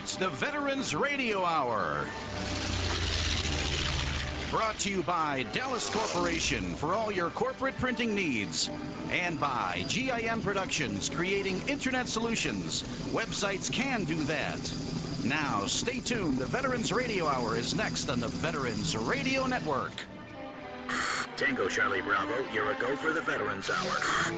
It's the Veterans Radio Hour. Brought to you by Dallas Corporation for all your corporate printing needs. And by GIM Productions, creating internet solutions. Websites can do that. Now, stay tuned. The Veterans Radio Hour is next on the Veterans Radio Network. Tango Charlie Bravo, you're a go for the Veterans Hour.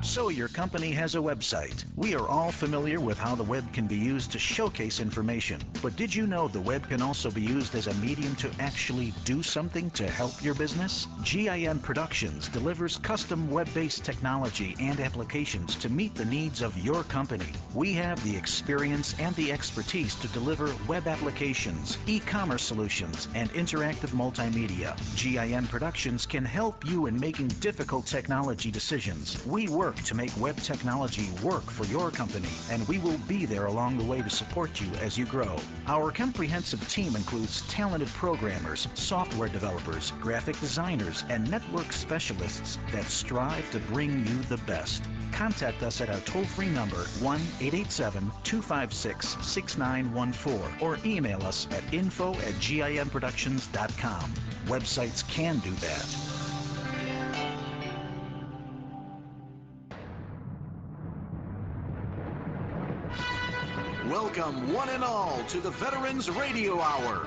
So your company has a website. We are all familiar with how the web can be used to showcase information. But did you know the web can also be used as a medium to actually do something to help your business? GIM Productions delivers custom web-based technology and applications to meet the needs of your company. We have the experience and the expertise to deliver web applications, e-commerce solutions, and interactive multimedia. GIM Productions can help you in making difficult technology decisions. We work to make web technology work for your company, and we will be there along the way to support you as you grow. Our comprehensive team includes talented programmers, software developers, graphic designers, and network specialists that strive to bring you the best. Contact us at our toll-free number 1-887-256-6914 or email us at info@gimproductions.com. Websites can do that. Welcome, one and all, to the Veterans Radio Hour.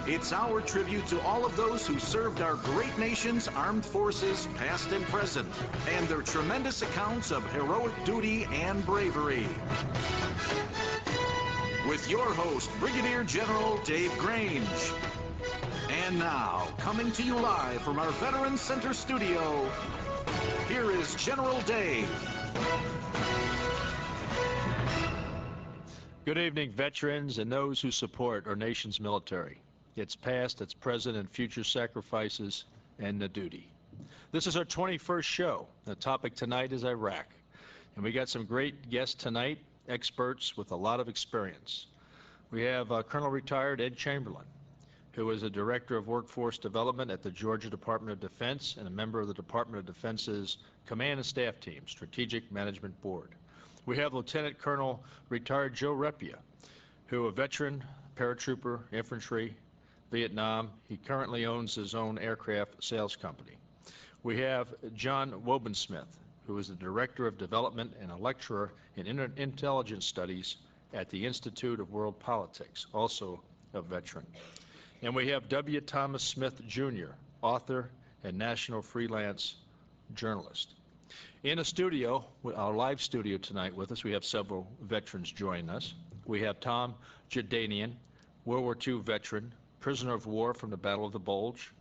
It's our tribute to all of those who served our great nation's armed forces, past and present, and their tremendous accounts of heroic duty and bravery. With your host, Brigadier General Dave Grange. And now, coming to you live from our Veterans Center studio, here is General Dave. Good evening, veterans and those who support our nation's military, its past, its present, and future sacrifices and the duty. This is our 21st show. The topic tonight is Iraq, and we got some great guests tonight, experts with a lot of experience. We have Colonel Retired Ed Chambelien, who is a Director of Workforce Development at the Georgia Department of Defense and a member of the Department of Defense's Command and Staff Team, Strategic Management Board. We have Lieutenant Colonel Retired Joe Repya, who a veteran, paratrooper, infantry, Vietnam. He currently owns his own aircraft sales company. We have John Wobensmith, who is the Director of Development and a lecturer in intelligence studies at the Institute of World Politics, also a veteran. And we have W. Thomas Smith, Jr., author and national freelance journalist. In a studio, our live studio tonight with us, we have several veterans joining us. We have Tom Jadanian, World War II veteran, prisoner of war from the Battle of the Bulge.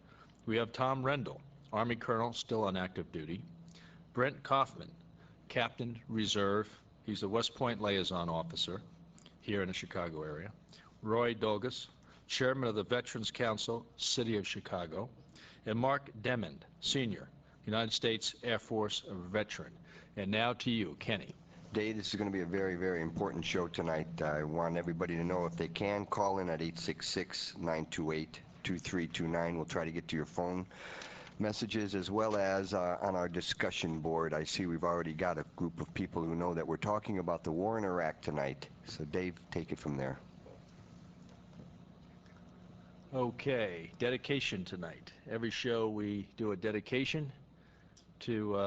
We have Tom Rendell, Army Colonel, still on active duty. Brent Kaufman, Captain Reserve. He's the West Point Liaison Officer here in the Chicago area. Roy Dolgus, Chairman of the Veterans Council, City of Chicago. And Mark Demond, Senior, United States Air Force veteran. And now to you, Kenny. Dave, this is going to be a very, very important show tonight. I want everybody to know if they can call in at 866-928-2329. We'll try to get to your phone messages as well as on our discussion board. I see we've already got a group of people who know that we're talking about the war in Iraq tonight. So Dave, take it from there. Okay, dedication tonight. Every show we do a dedication to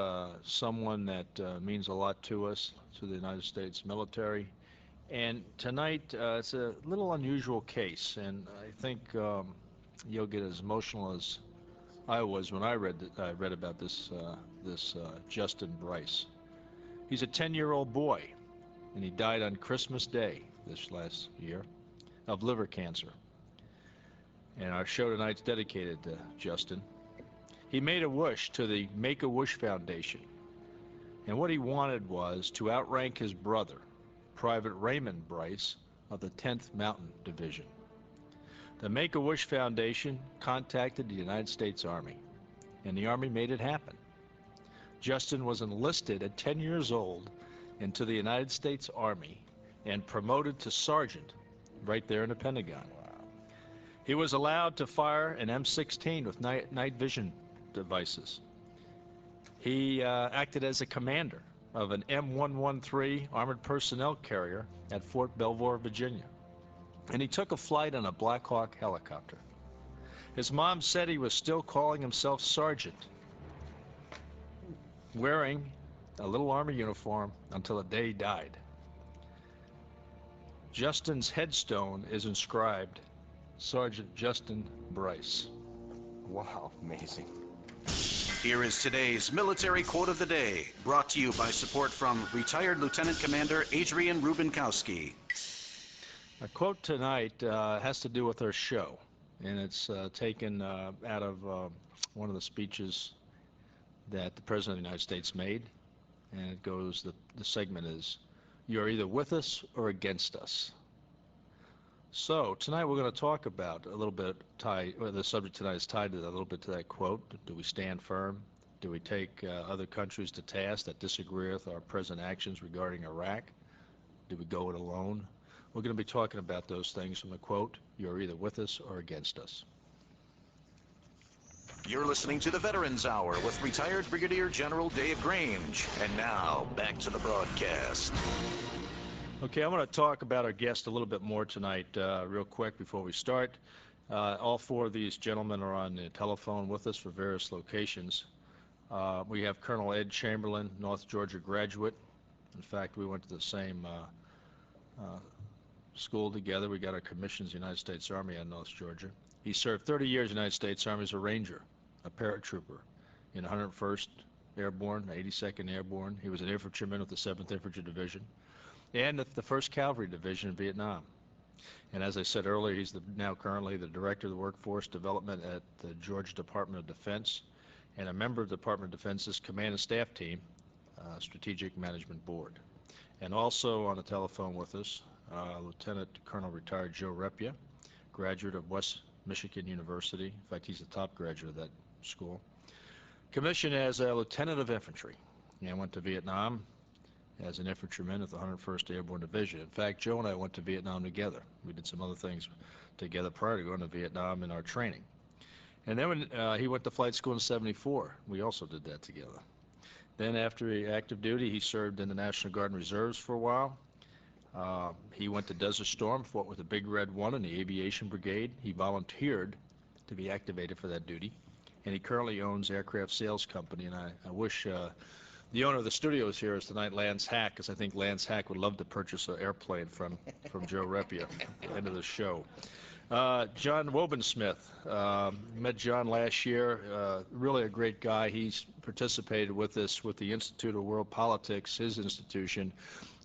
someone that means a lot to us, to the United States military. And tonight, it's a little unusual case, and I think you'll get as emotional as I was when I read about this Justin Bryce. He's a 10-year-old boy, and he died on Christmas Day this last year of liver cancer. And our show tonight's dedicated to Justin. He made a wish to the Make-A-Wish Foundation, and what he wanted was to outrank his brother, Private Raymond Bryce of the 10th Mountain Division. The Make-A-Wish Foundation contacted the United States Army, and the Army made it happen. Justin was enlisted at 10 years old into the United States Army and promoted to sergeant right there in the Pentagon. He was allowed to fire an M16 with night vision devices. He acted as a commander of an M113 armored personnel carrier at Fort Belvoir, Virginia. And he took a flight on a Black Hawk helicopter. His mom said he was still calling himself Sergeant, wearing a little Army uniform until the day he died. Justin's headstone is inscribed, Sergeant Justin Bryce. Wow, amazing. Here is today's military quote of the day, brought to you by support from retired Lieutenant Commander Adrian Rubinkowski. Our quote tonight has to do with our show, and it's taken out of one of the speeches that the President of the United States made, and it goes, the segment is, "You're either with us or against us." So tonight we're going to talk about a little bit, the subject tonight is tied to a little bit to that quote. Do we stand firm? Do we take other countries to task that disagree with our present actions regarding Iraq? Do we go it alone? We're going to be talking about those things from the quote, "You're either with us or against us." You're listening to the Veterans Hour with retired Brigadier General Dave Grange. And now, back to the broadcast. Okay, I'm going to talk about our guest a little bit more tonight, real quick before we start. All four of these gentlemen are on the telephone with us for various locations. We have Colonel Ed Chambelien, North Georgia graduate. In fact, we went to the same school together. We got our commissions in the United States Army in North Georgia. He served 30 years in the United States Army as a Ranger, a paratrooper in 101st Airborne, 82nd Airborne. He was an infantryman with the 7th Infantry Division and the 1st Cavalry Division in Vietnam. And as I said earlier, he's now currently the Director of the Workforce Development at the Georgia Department of Defense and a member of the Department of Defense's Command and Staff Team, Strategic Management Board. And also on the telephone with us, Lieutenant Colonel retired Joe Repya, graduate of West Michigan University. In fact, he's the top graduate of that school. Commissioned as a Lieutenant of Infantry and went to Vietnam as an infantryman at the 101st Airborne Division. In fact, Joe and I went to Vietnam together. We did some other things together prior to going to Vietnam in our training. And then when he went to flight school in '74, we also did that together. Then after active duty, he served in the National Guard and Reserves for a while. He went to Desert Storm, fought with the Big Red 1 in the Aviation Brigade. He volunteered to be activated for that duty. And he currently owns Aircraft Sales Company. And I wish the owner of the studios here is tonight, Lance Hack, because I think Lance Hack would love to purchase an airplane from Joe Repya at the end of the show. John Wobensmith, met John last year, really a great guy. He's participated with us with the Institute of World Politics, his institution,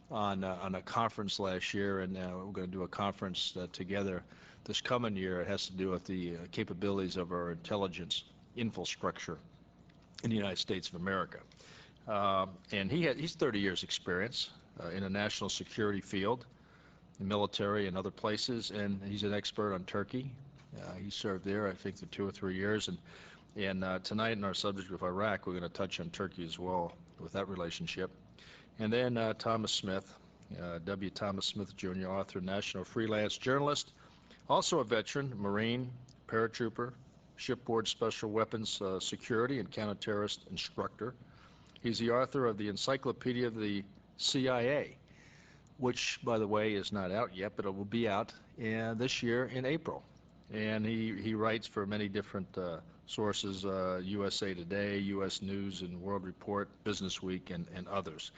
on a conference last year, and we're going to do a conference together this coming year. It has to do with the capabilities of our intelligence infrastructure in the United States of America. And he's 30 years experience in a national security field, the military and other places, and he's an expert on Turkey. He served there, I think, for 2 or 3 years, and tonight in our subject of Iraq, we're going to touch on Turkey as well with that relationship. And then Thomas Smith, W. Thomas Smith, Jr., author, national freelance journalist, also a veteran, Marine, paratrooper, shipboard special weapons security and counterterrorist instructor. He's the author of the Encyclopedia of the CIA, which, by the way, is not out yet, but it will be out this year in April. And he writes for many different sources, USA Today, U.S. News and World Report, Business Week, and others.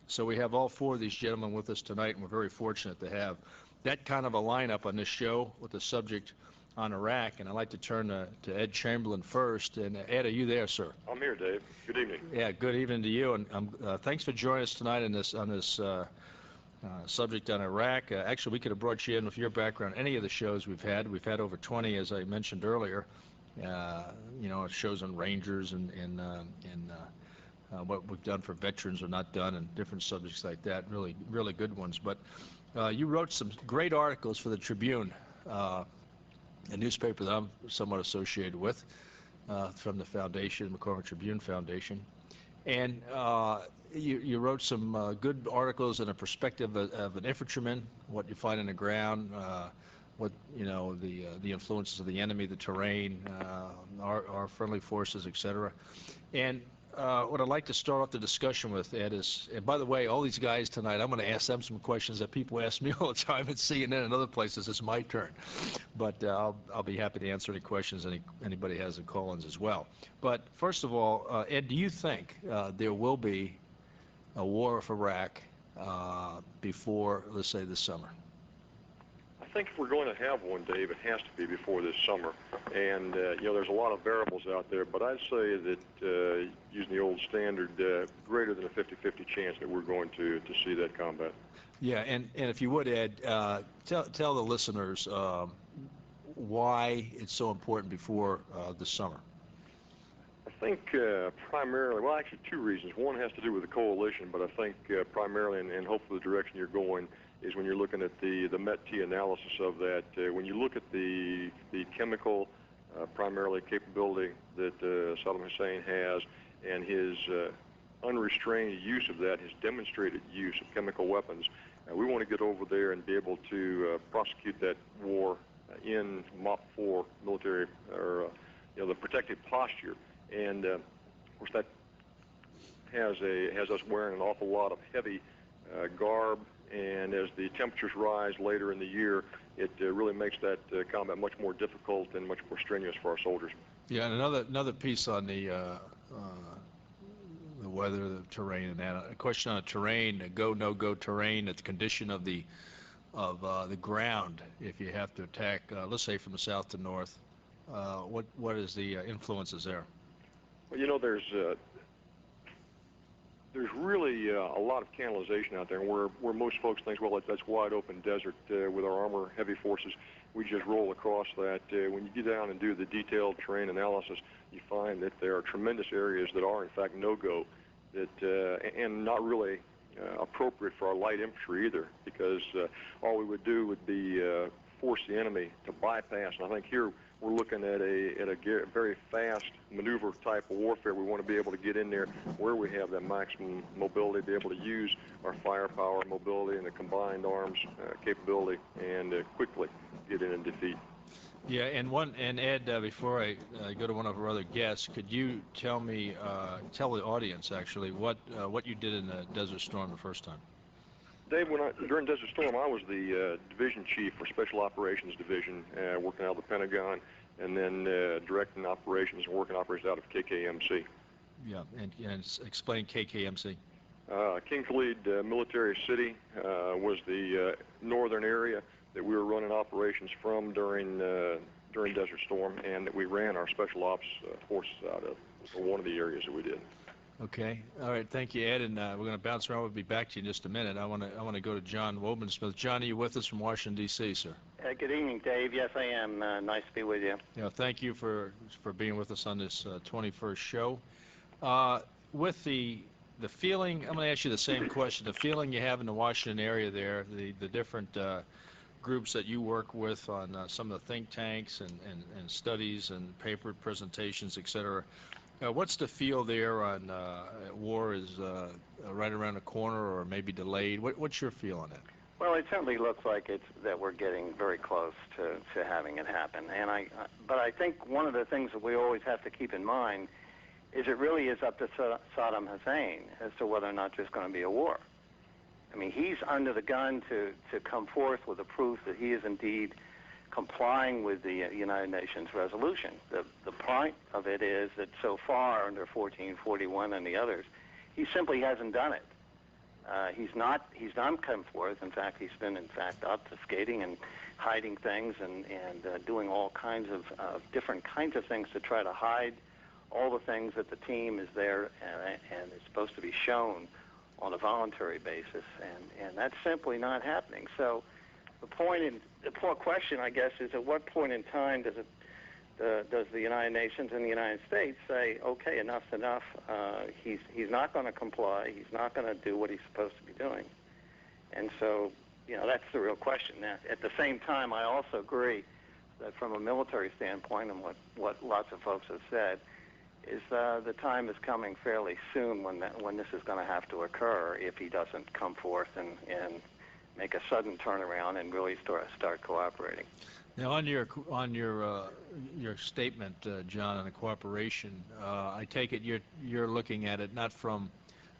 So we have all four of these gentlemen with us tonight, and we're very fortunate to have that kind of a lineup on this show with the subject on Iraq. And I'd like to turn to Ed Chambelien first. And Ed, are you there, sir? I'm here, Dave. Good evening. Yeah, good evening to you. And thanks for joining us tonight on this subject on Iraq. Actually, we could have brought you in with your background any of the shows we've had. We've had over 20, as I mentioned earlier. Shows on Rangers and what we've done for veterans or not done, and different subjects like that. Really, really good ones. But you wrote some great articles for the Tribune, a newspaper that I'm somewhat associated with, from the foundation, McCormick Tribune Foundation. And you wrote some good articles in a perspective of an infantryman, what you find on the ground, what the influences of the enemy, the terrain, our friendly forces, etc. And what I'd like to start off the discussion with, Ed, is, and by the way, all these guys tonight, I'm going to ask them some questions that people ask me all the time at CNN and other places. It's my turn. But I'll be happy to answer any questions anybody has in call-ins as well. But first of all, Ed, do you think there will be a war with Iraq before, let's say, this summer? I think if we're going to have one, Dave, it has to be before this summer. And, there's a lot of variables out there, but I'd say that, using the old standard, greater than a 50-50 chance that we're going to see that combat. Yeah, and if you would, Ed, tell the listeners why it's so important before this summer. I think primarily, well, actually two reasons. One has to do with the coalition, but I think primarily, and hopefully the direction you're going, is when you're looking at the MET-T analysis of that. When you look at the chemical, primarily capability that Saddam Hussein has, and his unrestrained use of that, his demonstrated use of chemical weapons, we want to get over there and be able to prosecute that war in MOP-4 military, or the protective posture. And of course that has us wearing an awful lot of heavy garb, and as the temperatures rise later in the year, it really makes that combat much more difficult and much more strenuous for our soldiers. Yeah, and another piece on the weather, the terrain, and that. A question on the terrain, go no-go terrain, the condition of the ground if you have to attack, let's say from the south to north. What is the influences there? Well, there's really a lot of canalization out there, and where most folks think, well, that's wide open desert with our armor heavy forces. We just roll across that. When you get down and do the detailed terrain analysis, you find that there are tremendous areas that are in fact no-go, and not really appropriate for our light infantry either, because all we would do would be force the enemy to bypass. And I think here we're looking at a very fast maneuver type of warfare. We want to be able to get in there where we have that maximum mobility, be able to use our firepower, mobility, and the combined arms capability, and quickly get in and defeat. Yeah, and Ed, before I go to one of our other guests, could you tell me, tell the audience actually, what you did in the Desert Storm the first time? Dave, during Desert Storm, I was the division chief for Special Operations Division, working out of the Pentagon, and then directing operations and working operations out of KKMC. Yeah, and explain KKMC. King Khalid Military City was the northern area that we were running operations from during Desert Storm, and that we ran our special ops forces out of, for one of the areas that we did. Okay. All right. Thank you, Ed. And we're going to bounce around. We'll be back to you in just a minute. I want to go to John Wobensmith. John, are you with us from Washington, D.C., sir? Good evening, Dave. Yes, I am. Nice to be with you. Yeah. Thank you for being with us on this 21st show. With the feeling, I'm going to ask you the same question. The feeling you have in the Washington area there, the different groups that you work with on some of the think tanks and studies and paper presentations, et cetera. What's the feel there on war is right around the corner or maybe delayed? What's your feel on it? Well, it certainly looks like that we're getting very close to having it happen. But I think one of the things that we always have to keep in mind is it really is up to Saddam Hussein as to whether or not there's going to be a war. I mean, he's under the gun to come forth with the proof that he is indeed complying with the United Nations resolution. The point of it is that so far under 1441 and the others, he simply hasn't done it. He's not come forth. In fact, he's been obfuscating and hiding things and doing all kinds of different kinds of things to try to hide all the things that the team is there and is supposed to be shown on a voluntary basis, and that's simply not happening. So the question, I guess, is at what point in time does the United Nations and the United States say, okay, enough's enough, he's not going to comply, he's not going to do what he's supposed to be doing. And so, that's the real question. Now, at the same time, I also agree that from a military standpoint, and what lots of folks have said, is the time is coming fairly soon when this is going to have to occur if he doesn't come forth and make a sudden turnaround and really start cooperating. Now, on your statement, John, on the cooperation, I take it you're looking at it not from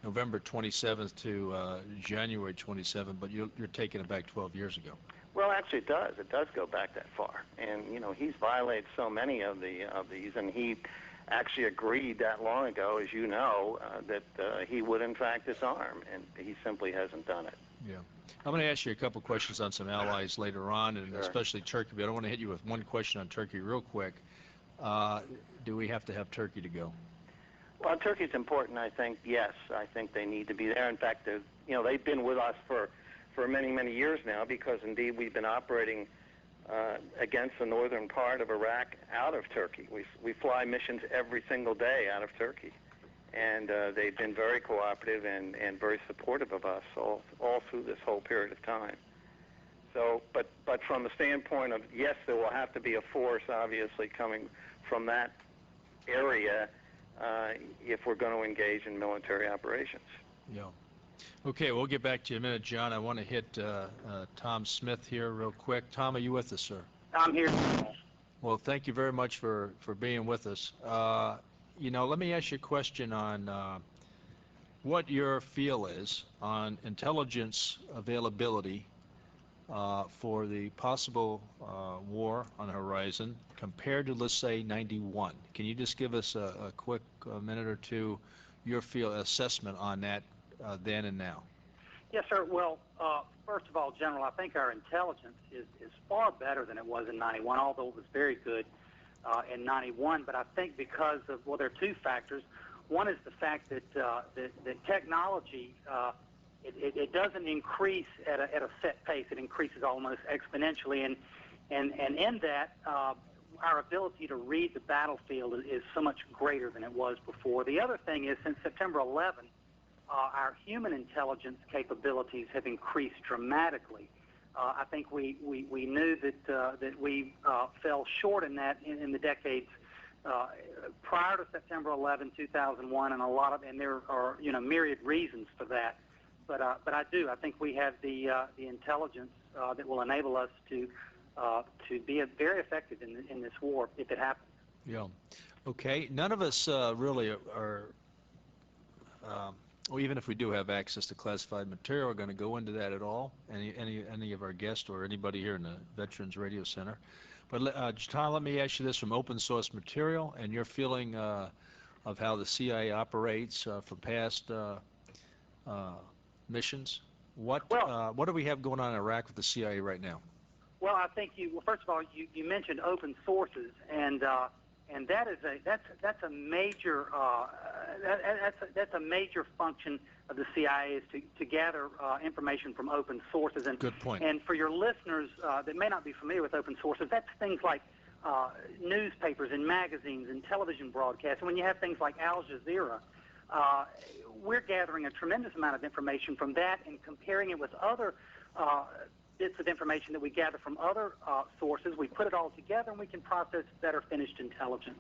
November 27th to January 27th, but you're taking it back 12 years ago. Well, actually, it does. It does go back that far. And he's violated so many of these, and he actually agreed that long ago, as you know, that he would in fact disarm, and he simply hasn't done it. Yeah. I'm going to ask you a couple questions on some allies later on, and Sure. especially Turkey, but I want to hit you with one question on Turkey real quick. Do we have to have Turkey to go? Well, Turkey's important, I think. Yes, I think they need to be there. In fact, they've been with us for many, many years now, because indeed we've been operating against the northern part of Iraq out of Turkey. We fly missions every single day out of Turkey. And they've been very cooperative and very supportive of us all through this whole period of time. So, but from the standpoint of, yes, there will have to be a force, obviously, coming from that area if we're going to engage in military operations. Yeah. Okay, we'll get back to you in a minute, John. I want to hit Tom Smith here real quick. Tom, are you with us, sir? I'm here. Well, thank you very much for being with us. Let me ask you a question on what your feel is on intelligence availability for the possible war on the horizon compared to, let's say, 91. Can you just give us a quick minute or two, your assessment on that then and now? Yes, sir. Well, first of all, General, I think our intelligence is far better than it was in 91, although it was very good in 91. But I think because of, well, there are two factors. One is the fact that that technology, it doesn't increase at a set pace. It increases almost exponentially. And in that, our ability to read the battlefield is so much greater than it was before. The other thing is, since September 11, our human intelligence capabilities have increased dramatically. I think we knew that we fell short in that in the decades prior to September 11, 2001, and there are myriad reasons for that. But I think we have the intelligence that will enable us to be very effective in this war if it happens. Yeah. Okay. None of us really are. Well, even if we do have access to classified material, we're going to go into that at all. Any of our guests or anybody here in the Veterans Radio Center. But Tom, let me ask you this from open source material and your feeling of how the CIA operates from past missions. What do we have going on in Iraq with the CIA right now? Well, I think first of all, you mentioned open sources, and that's a major that's a major function of the CIA, is to gather information from open sources. And good point. And for your listeners that may not be familiar with open sources, that's things like newspapers and magazines and television broadcasts. And when you have things like Al Jazeera, we're gathering a tremendous amount of information from that and comparing it with other bits of information that we gather from other sources. We put it all together, and we can process better finished intelligence.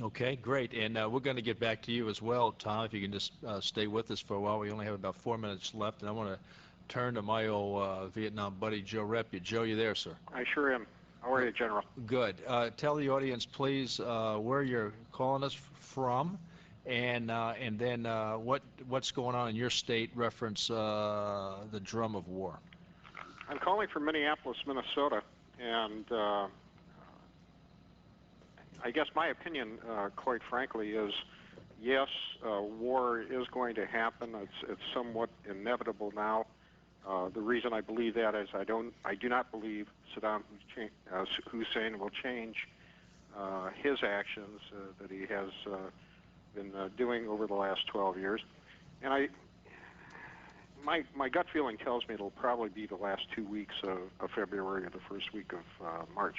Okay, great. And we're going to get back to you as well, Tom, if you can just stay with us for a while. We only have about 4 minutes left, and I want to turn to my old Vietnam buddy, Joe Repya. Joe, you there, sir? I sure am. How are you, General? Good. Tell the audience, please, where you're calling us from, and then what's going on in your state, reference the drum of war. I'm calling from Minneapolis, Minnesota, and I guess my opinion, quite frankly, is yes, war is going to happen. It's somewhat inevitable now. The reason I believe that is I do not believe Saddam Hussein will change his actions that he has been doing over the last 12 years, and My gut feeling tells me it'll probably be the last 2 weeks of February or the first week of March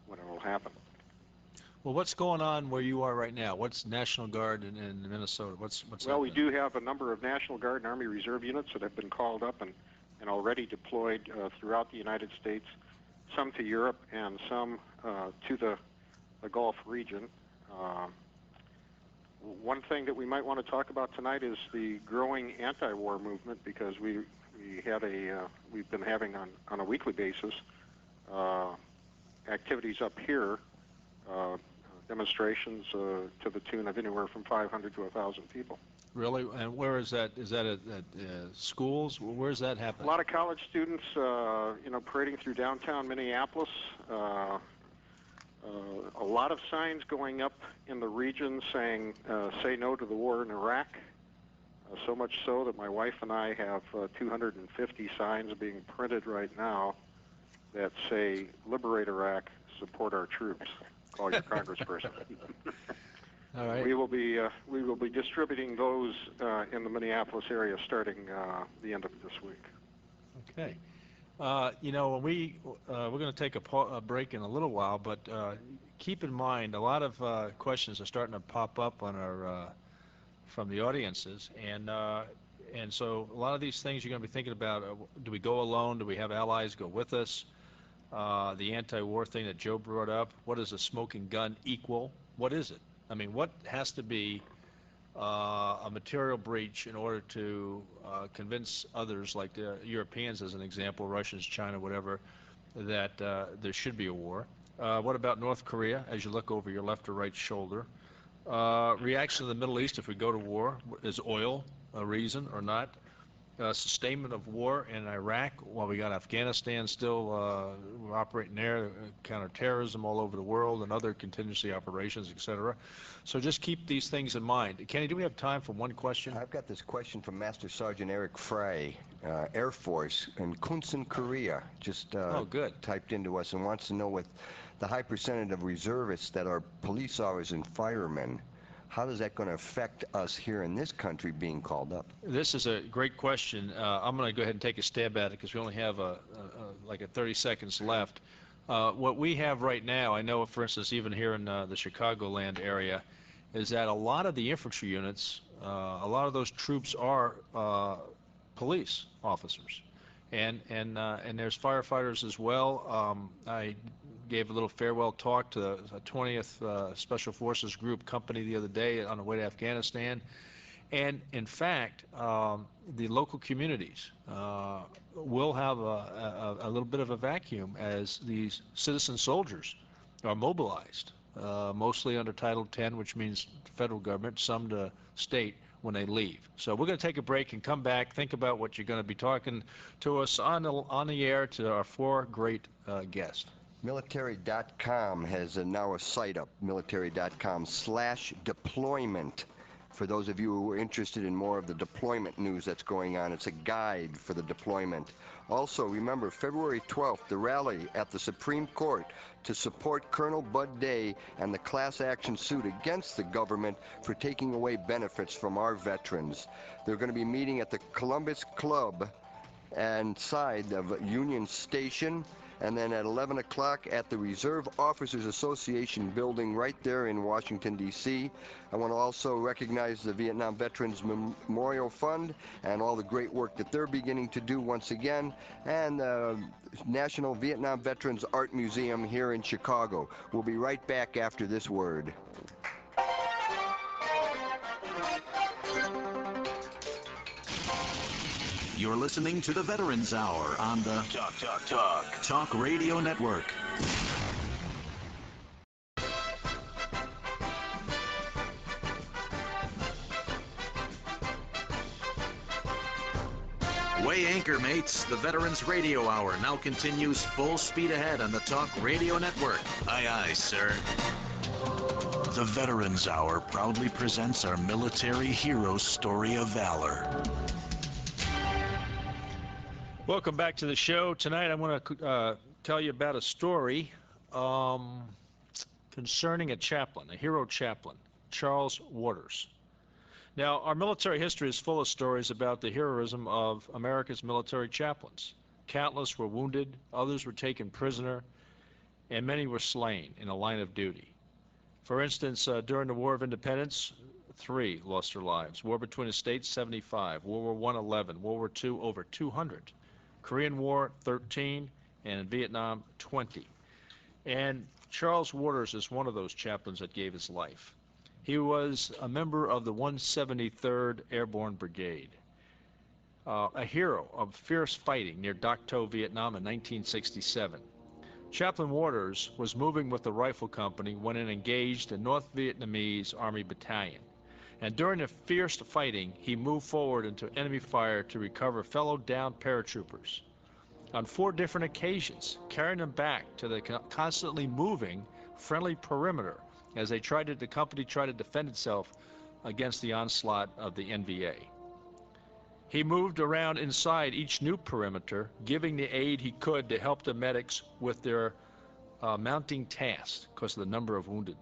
when it will happen. Well, what's going on where you are right now? What's National Guard in Minnesota? What's well, happening? We do have a number of National Guard and Army Reserve units that have been called up and already deployed throughout the United States, some to Europe and some to the Gulf region. One thing that we might want to talk about tonight is the growing anti-war movement, because we've been having on a weekly basis activities up here, demonstrations to the tune of anywhere from 500 to 1,000 people. Really? And where is that? Is that at schools? Where's that A happening? lot of college students, parading through downtown Minneapolis. A lot of signs going up in the region saying, say no to the war in Iraq. So much so that my wife and I have 250 signs being printed right now that say, liberate Iraq, support our troops. Call your congressperson. All right. We will be distributing those in the Minneapolis area starting the end of this week. Okay. When we're going to take a break in a little while, but keep in mind a lot of questions are starting to pop up on our from the audiences, and so a lot of these things you're going to be thinking about. Do we go alone? Do we have allies go with us? The anti-war thing that Joe brought up. What does a smoking gun equal? What is it? I mean, what has to be a material breach in order to convince others, like the Europeans as an example, Russians, China, whatever, that there should be a war? What about North Korea as you look over your left or right shoulder? Reaction to the Middle East if we go to war. Is oil a reason or not? Sustainment of war in Iraq while we got Afghanistan still we're operating there, counterterrorism all over the world and other contingency operations, etc. So just keep these things in mind. Kenny, do we have time for one question? I've got this question from Master Sergeant Eric Frey, Air Force in Kunsan, Korea, just typed into us and wants to know, with the high percentage of reservists that are police officers and firemen, how is that going to affect us here in this country being called up? This is a great question. I'm going to go ahead and take a stab at it because we only have like 30 seconds left. What we have right now, I know, for instance, even here in the Chicagoland area, is that a lot of the infantry units, a lot of those troops are police officers, and there's firefighters as well. I gave a little farewell talk to the 20th Special Forces Group company the other day on the way to Afghanistan. And in fact, the local communities will have a little bit of a vacuum as these citizen soldiers are mobilized, mostly under Title 10, which means federal government, some to state, when they leave. So we're going to take a break and come back, think about what you're going to be talking to us on the air to our four great guests. Military.com has now a site up, military.com/deployment. For those of you who are interested in more of the deployment news that's going on, it's a guide for the deployment. Also, remember, February 12th, the rally at the Supreme Court to support Colonel Bud Day and the class action suit against the government for taking away benefits from our veterans. They're going to be meeting at the Columbus Club and side of Union Station, and then at 11 o'clock at the Reserve Officers Association building right there in Washington, D.C. I want to also recognize the Vietnam Veterans Memorial Fund and all the great work that they're beginning to do once again, and the National Vietnam Veterans Art Museum here in Chicago. We'll be right back after this word. You're listening to the Veterans Hour on the Talk Radio Network. Weigh anchor, mates. The Veterans Radio Hour now continues full speed ahead on the Talk Radio Network. Aye, aye, sir. The Veterans Hour proudly presents our military hero's story of valor. Welcome back to the show. Tonight I want to tell you about a story concerning a chaplain, a hero chaplain, Charles Waters. Now, our military history is full of stories about the heroism of America's military chaplains. Countless were wounded, others were taken prisoner, and many were slain in the line of duty. For instance, during the War of Independence, 3 lost their lives. War between the states, 75. World War I, 11. World War II, over 200. Korean War, 13, and in Vietnam, 20. And Charles Waters is one of those chaplains that gave his life. He was a member of the 173rd Airborne Brigade, a hero of fierce fighting near Dak To, Vietnam in 1967. Chaplain Waters was moving with the rifle company when it engaged a North Vietnamese Army battalion. And during the fierce fighting, he moved forward into enemy fire to recover fellow downed paratroopers. On 4 different occasions, carrying them back to the constantly moving friendly perimeter as the company tried to defend itself against the onslaught of the NVA. He moved around inside each new perimeter, giving the aid he could to help the medics with their mounting tasks because of the number of wounded.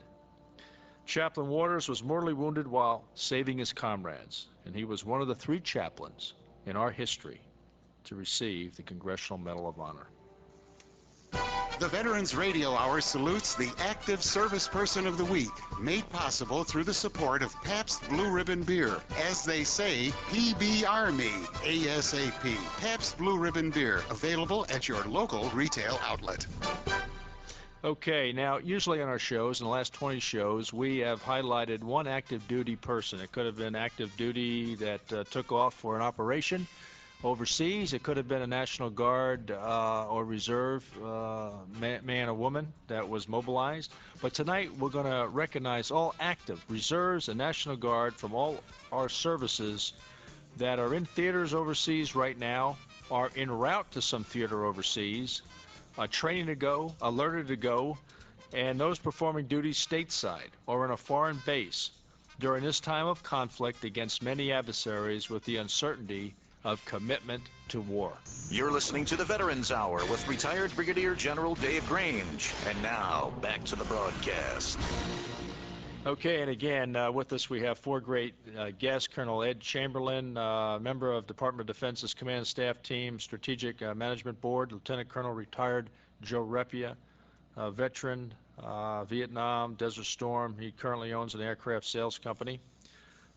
Chaplain Waters was mortally wounded while saving his comrades, and he was one of the 3 chaplains in our history to receive the Congressional Medal of Honor. The Veterans Radio Hour salutes the Active Service Person of the Week, made possible through the support of Pabst Blue Ribbon Beer. As they say, PBR me, ASAP. Pabst Blue Ribbon Beer, available at your local retail outlet. Okay, now usually on our shows, in the last 20 shows, we have highlighted one active duty person. It could have been active duty that took off for an operation overseas. It could have been a National Guard or Reserve man or woman that was mobilized. But tonight we're going to recognize all active reserves and National Guard from all our services that are in theaters overseas right now, are en route to some theater overseas, training to go, alerted to go, and those performing duties stateside or in a foreign base during this time of conflict against many adversaries with the uncertainty of commitment to war. You're listening to the Veterans Hour with retired Brigadier General Dave Grange. And now, back to the broadcast. Okay, and again, with us we have 4 great guests. Colonel Ed Chambelien, member of Department of Defense's Command and Staff Team Strategic Management Board. Lieutenant Colonel retired Joe Repya, veteran, Vietnam, Desert Storm. He currently owns an aircraft sales company.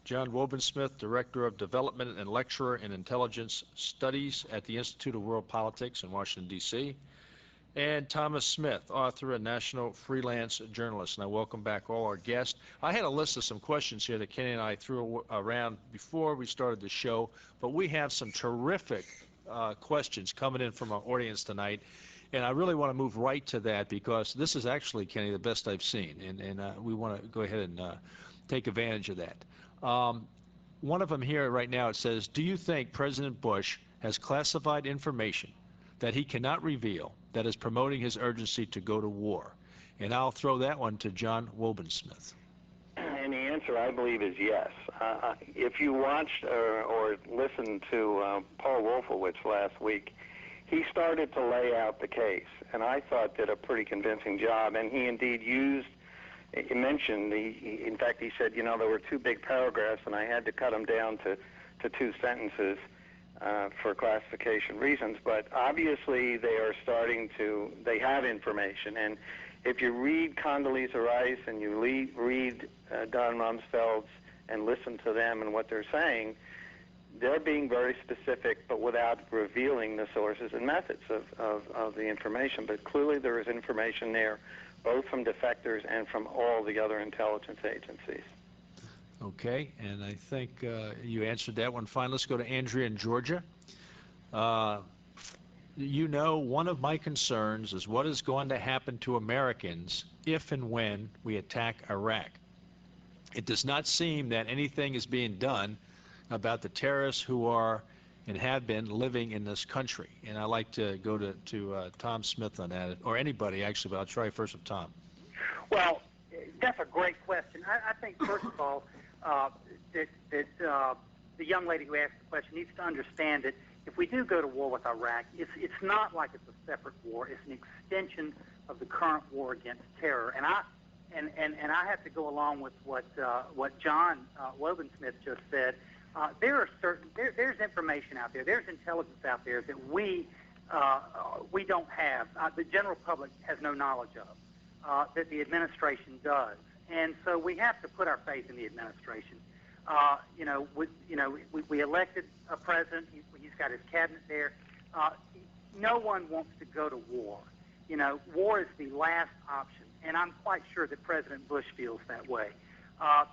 John Wobensmith, Director of Development and Lecturer in Intelligence Studies at the Institute of World Politics in Washington, D.C. And Thomas Smith, author and national freelance journalist. And I welcome back all our guests. I had a list of some questions here that Kenny and I threw around before we started the show, but we have some terrific questions coming in from our audience tonight. And I really want to move right to that because this is actually, Kenny, the best I've seen. And we want to go ahead and take advantage of that. One of them here right now, it says, do you think President Bush has classified information that he cannot reveal that is promoting his urgency to go to war? And I'll throw that one to John Wobensmith. And the answer, I believe, is yes. If you watched or listened to Paul Wolfowitz last week, he started to lay out the case, and I thought did a pretty convincing job, and he indeed used, he mentioned, in fact, he said, you know, there were 2 big paragraphs, and I had to cut them down to 2 sentences for classification reasons. But obviously, they are they have information. And if you read Condoleezza Rice and you read Don Rumsfeld's and listen to them and what they're saying, they're being very specific, but without revealing the sources and methods of the information. But clearly, there is information there, both from defectors and from all the other intelligence agencies. Okay, and I think you answered that one fine. Let's go to Andrea in Georgia. You know, one of my concerns is what is going to happen to Americans if and when we attack Iraq. It does not seem that anything is being done about the terrorists who are and have been living in this country. And I'd like to go to Tom Smith on that, or anybody actually, but I'll try first with Tom. Well, that's a great question. I think, first of all, that the young lady who asked the question needs to understand that if we do go to war with Iraq, it's not like it's a separate war. It's an extension of the current war against terror. And I have to go along with what John Wobensmith just said. There's information out there. There's intelligence out there that we don't have. The general public has no knowledge of. That the administration does. And so we have to put our faith in the administration. We elected a president. He's got his cabinet there. No one wants to go to war. War is the last option, and I'm quite sure that President Bush feels that way.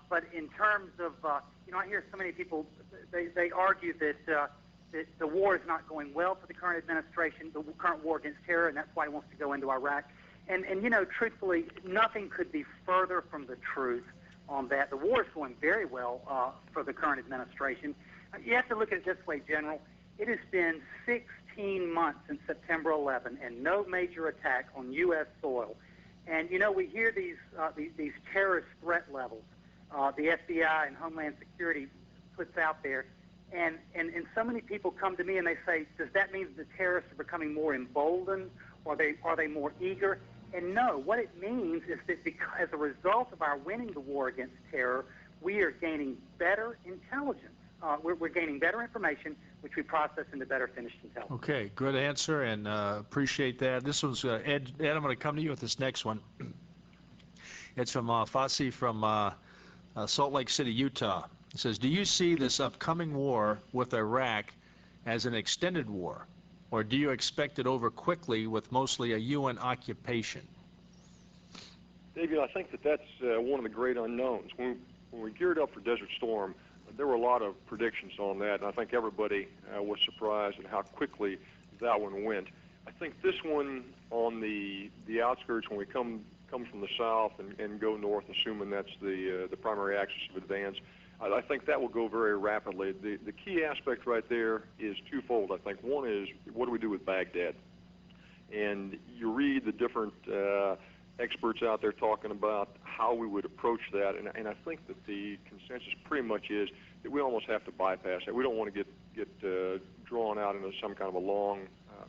But in terms of, I hear so many people, they argue that, the war is not going well for the current administration, the current war against terror, and that's why he wants to go into Iraq. And you know, truthfully, nothing could be further from the truth on that. The war is going very well for the current administration. You have to look at it this way, General. It has been 16 months since September 11 and no major attack on U.S. soil. And, you know, we hear these terrorist threat levels the FBI and Homeland Security puts out there. And so many people come to me and they say, does that mean the terrorists are becoming more emboldened, or are they more eager? And no, what it means is that as a result of our winning the war against terror, we are gaining better intelligence. We're gaining better information, which we process into better finished intelligence. Okay, good answer, and appreciate that. This was Ed. Ed, I'm going to come to you with this next one. It's from Fossey from Salt Lake City, Utah. It says, do you see this upcoming war with Iraq as an extended war, or do you expect it over quickly with mostly a UN occupation? David, I think that's one of the great unknowns. When we geared up for Desert Storm, there were a lot of predictions on that, and I think everybody was surprised at how quickly that one went. I think this one on the outskirts, when we come from the south and go north, assuming that's the primary axis of advance, I think that will go very rapidly. The key aspect right there is twofold, I think. One is, what do we do with Baghdad? And you read the different experts out there talking about how we would approach that, and I think that the consensus pretty much is that we almost have to bypass that. We don't want to get drawn out into some kind of a long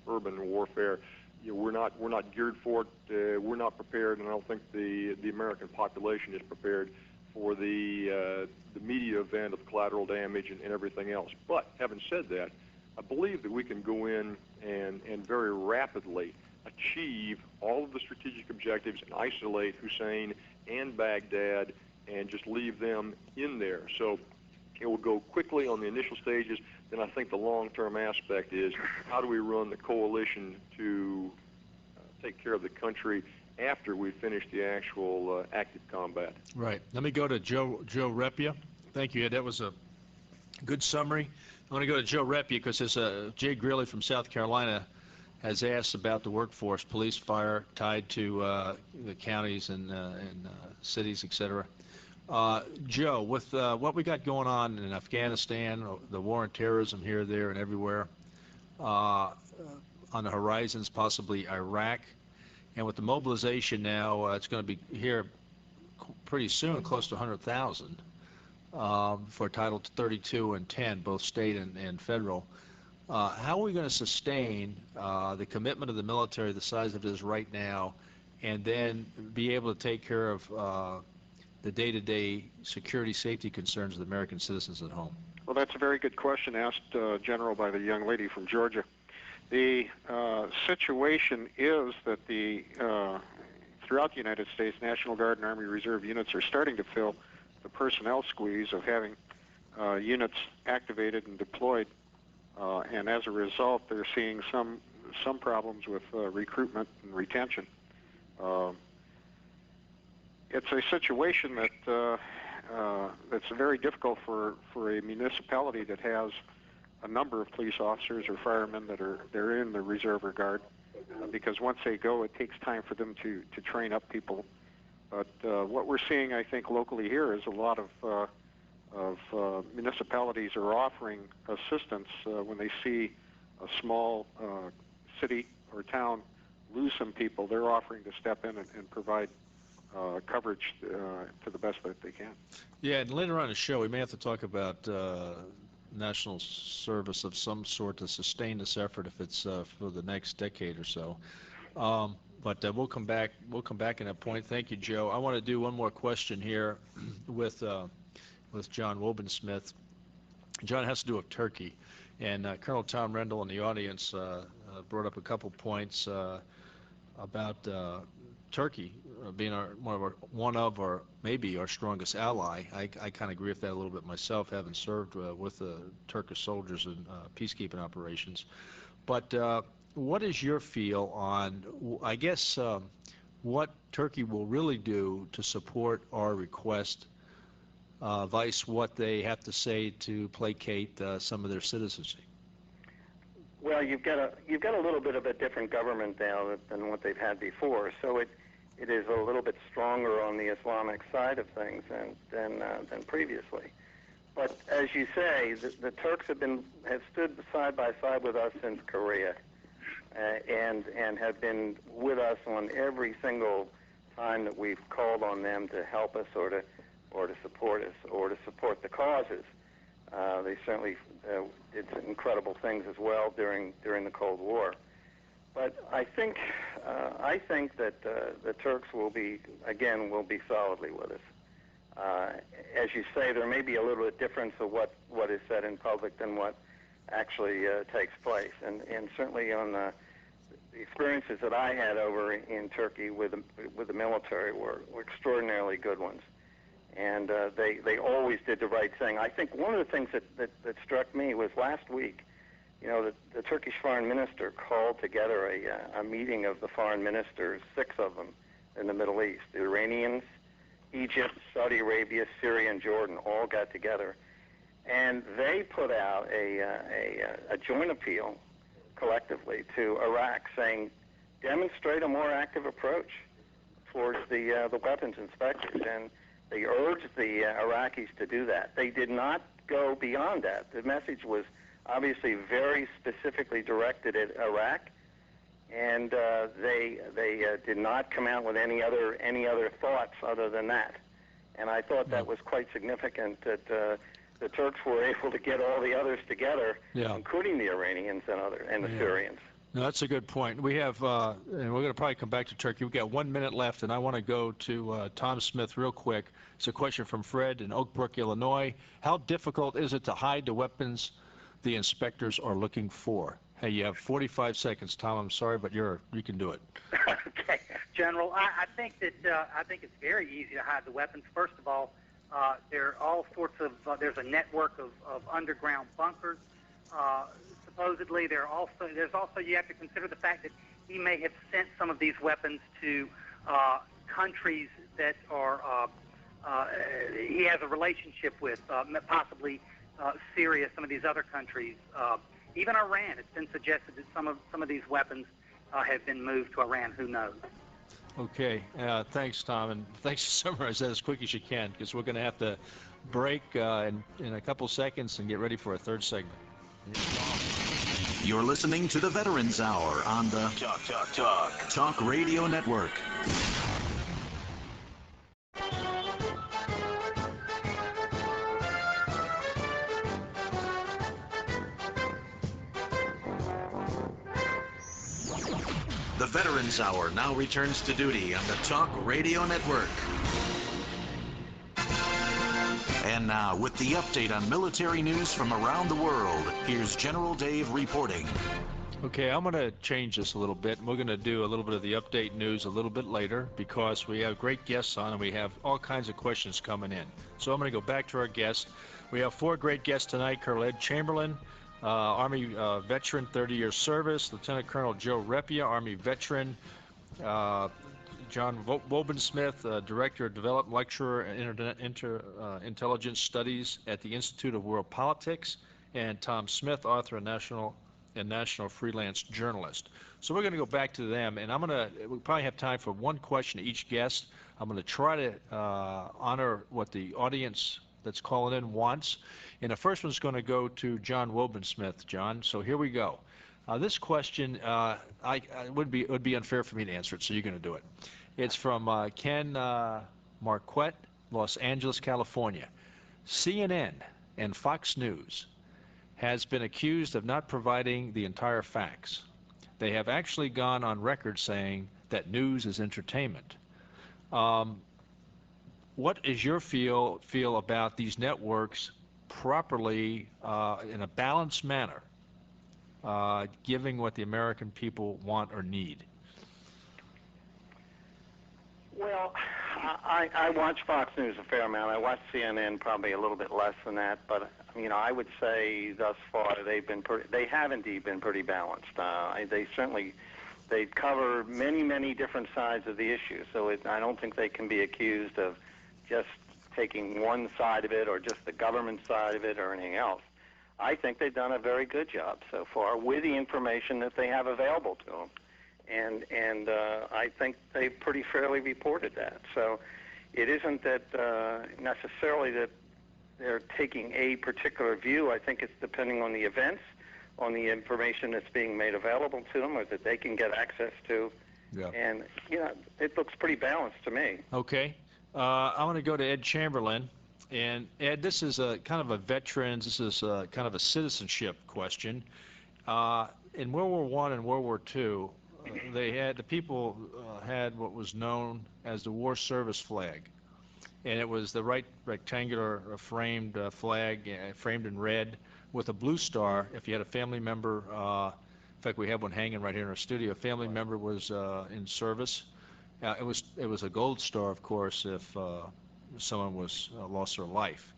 urban warfare. You know, we're not geared for it. We're not prepared, and I don't think the American population is prepared for the media event of collateral damage and everything else. But having said that, I believe that we can go in and very rapidly achieve all of the strategic objectives and isolate Hussein and Baghdad and just leave them in there. So it will go quickly on the initial stages. Then I think the long-term aspect is, how do we run the coalition to take care of the country after we finish the actual active combat? Right. Let me go to Joe Repya. Thank you, Ed. That was a good summary. I want to go to Joe Repya because Jay Greeley from South Carolina has asked about the workforce, police, fire, tied to the counties and cities, et cetera. Joe, with what we got going on in Afghanistan, the war on terrorism here, there, and everywhere, on the horizons, possibly Iraq, and with the mobilization now, it's going to be here pretty soon, close to 100,000 for Title 32 and 10, both state and federal. How are we going to sustain the commitment of the military the size of it is right now, and then be able to take care of the day-to-day security safety concerns of the American citizens at home? Well, that's a very good question asked, General, by the young lady from Georgia. The situation is that throughout the United States, National Guard and Army Reserve units are starting to fill the personnel squeeze of having units activated and deployed, and as a result, they're seeing some problems with recruitment and retention. It's a situation that's very difficult for a municipality that has a number of police officers or firemen they're in the reserve or guard, because once they go, it takes time for them to train up people. But what we're seeing, I think, locally here is a lot of municipalities are offering assistance when they see a small city or town lose some people. They're offering to step in and provide coverage to the best that they can. Yeah, and later on in the show, we may have to talk about national service of some sort to sustain this effort if it's for the next decade or so. But we'll come back in that point. Thank you, Joe. I want to do one more question here with John Wobensmith. John, has to do with Turkey, and Colonel Tom Rendell in the audience brought up a couple points about Turkey being one of or maybe our strongest ally. I kind of agree with that a little bit myself, having served with the Turkish soldiers in peacekeeping operations. But what is your feel on, I guess, what Turkey will really do to support our request, vice what they have to say to placate some of their citizenry? Well, you've got a little bit of a different government now than what they've had before, so it is a little bit stronger on the Islamic side of things than previously. But as you say, the Turks have stood side by side with us since Korea, and have been with us on every single time that we've called on them to help us or to support us or to support the causes. They certainly did some incredible things as well during the Cold War. But I think that the Turks will be solidly with us. As you say, there may be a little bit difference of what is said in public than what actually takes place, and certainly on the experiences that I had over in Turkey with the military were extraordinarily good ones. And they always did the right thing. I think one of the things that struck me was last week, the Turkish foreign minister called together a meeting of the foreign ministers, 6 of them, in the Middle East. The Iranians, Egypt, Saudi Arabia, Syria, and Jordan all got together. And they put out a joint appeal collectively to Iraq saying, demonstrate a more active approach towards the weapons inspectors. And they urged the Iraqis to do that. They did not go beyond that. The message was obviously very specifically directed at Iraq, and they did not come out with any other thoughts other than that. And I thought that was quite significant that the Turks were able to get all the others together, including the Iranians and the Syrians. No, that's a good point. We have, and we're going to probably come back to Turkey. We've got 1 minute left, and I want to go to Tom Smith real quick. It's a question from Fred in Oak Brook, Illinois. How difficult is it to hide the weapons the inspectors are looking for? Hey, you have 45 seconds, Tom. I'm sorry, but you can do it. Okay, General. I think it's very easy to hide the weapons. First of all, there are all sorts of there's a network of underground bunkers. Supposedly, there's also you have to consider the fact that he may have sent some of these weapons to countries that are he has a relationship with, possibly Syria, some of these other countries, even Iran. It's been suggested that some of these weapons have been moved to Iran. Who knows? Okay, thanks, Tom, and thanks to summarize that as quick as you can, because we're going to have to break in a couple seconds and get ready for a third segment. You're listening to the Veterans Hour on the Talk Radio Network. The Veterans Hour now returns to duty on the Talk Radio Network. And now, with the update on military news from around the world, here's General Dave reporting. Okay, I'm going to change this a little bit, and we're going to do a little bit of the update news a little bit later because we have great guests on, and we have all kinds of questions coming in. So I'm going to go back to our guests. We have 4 great guests tonight. Colonel Ed Chambelien, Army veteran, 30-year service. Lieutenant Colonel Joe Repya, Army veteran. John Wobensmith, Director of Development, Lecturer in Intelligence Studies at the Institute of World Politics, and Tom Smith, author and national freelance journalist. So we're going to go back to them, and we'll probably have time for one question to each guest. I'm going to try to honor what the audience that's calling in wants. And the first one's going to go to John Wobensmith. John, so here we go. This question, it would be unfair for me to answer it, so you're going to do it. It's from Ken Marquette, Los Angeles, California. CNN and Fox News has been accused of not providing the entire facts. They have actually gone on record saying that news is entertainment. What is your feel about these networks properly, in a balanced manner, giving what the American people want or need? Well, I watch Fox News a fair amount. I watch CNN probably a little bit less than that, but I would say thus far they have indeed been pretty balanced. They cover many different sides of the issue, so I don't think they can be accused of just taking one side of it or just the government side of it or anything else. I think they've done a very good job so far with the information that they have available to them. And I think they pretty fairly reported that. So it isn't that necessarily that they're taking a particular view. I think it's depending on the events, on the information that's being made available to them or that they can get access to. Yeah. And, it looks pretty balanced to me. Okay. I want to go to Ed Chambelien. And, Ed, this is a kind of a veterans, this is kind of a citizenship question. In World War I and World War II, the people had what was known as the war service flag. And it was the rectangular framed flag, framed in red, with a blue star. If you had a family member, in fact, we have one hanging right here in our studio. A family member was in service. It was a gold star, of course, if someone was lost their life.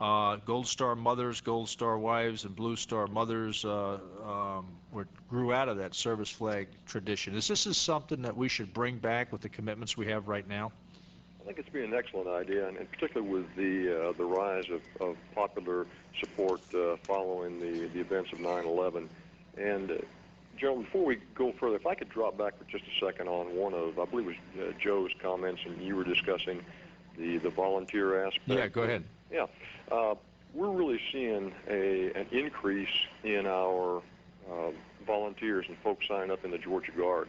Gold Star mothers, Gold Star wives, and Blue Star mothers grew out of that service flag tradition. Is this something that we should bring back with the commitments we have right now? I think it's been an excellent idea, and particularly with the rise of popular support following the events of 9/11. And Joe, before we go further, if I could drop back for just a second on one of, I believe it was Joe's comments, and you were discussing the volunteer aspect. Yeah, go ahead. Yeah. We're really seeing an increase in our volunteers and folks signing up in the Georgia Guard.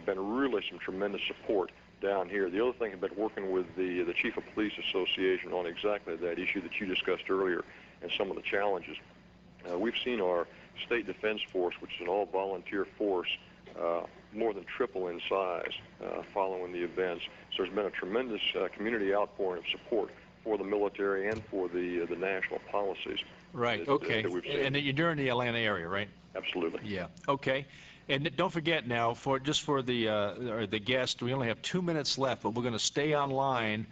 Been really some tremendous support down here. The other thing, I've been working with the Chief of Police Association on exactly that issue that you discussed earlier and some of the challenges. We've seen our State Defense Force, which is an all-volunteer force, more than triple in size following the events. So there's been a tremendous community outpouring of support for the military and for the national policies. Right, that, okay. that we've seen. And you're in the Atlanta area, right? Absolutely. Yeah, okay. And don't forget now, for the guest, we only have 2 minutes left, but we're going to stay online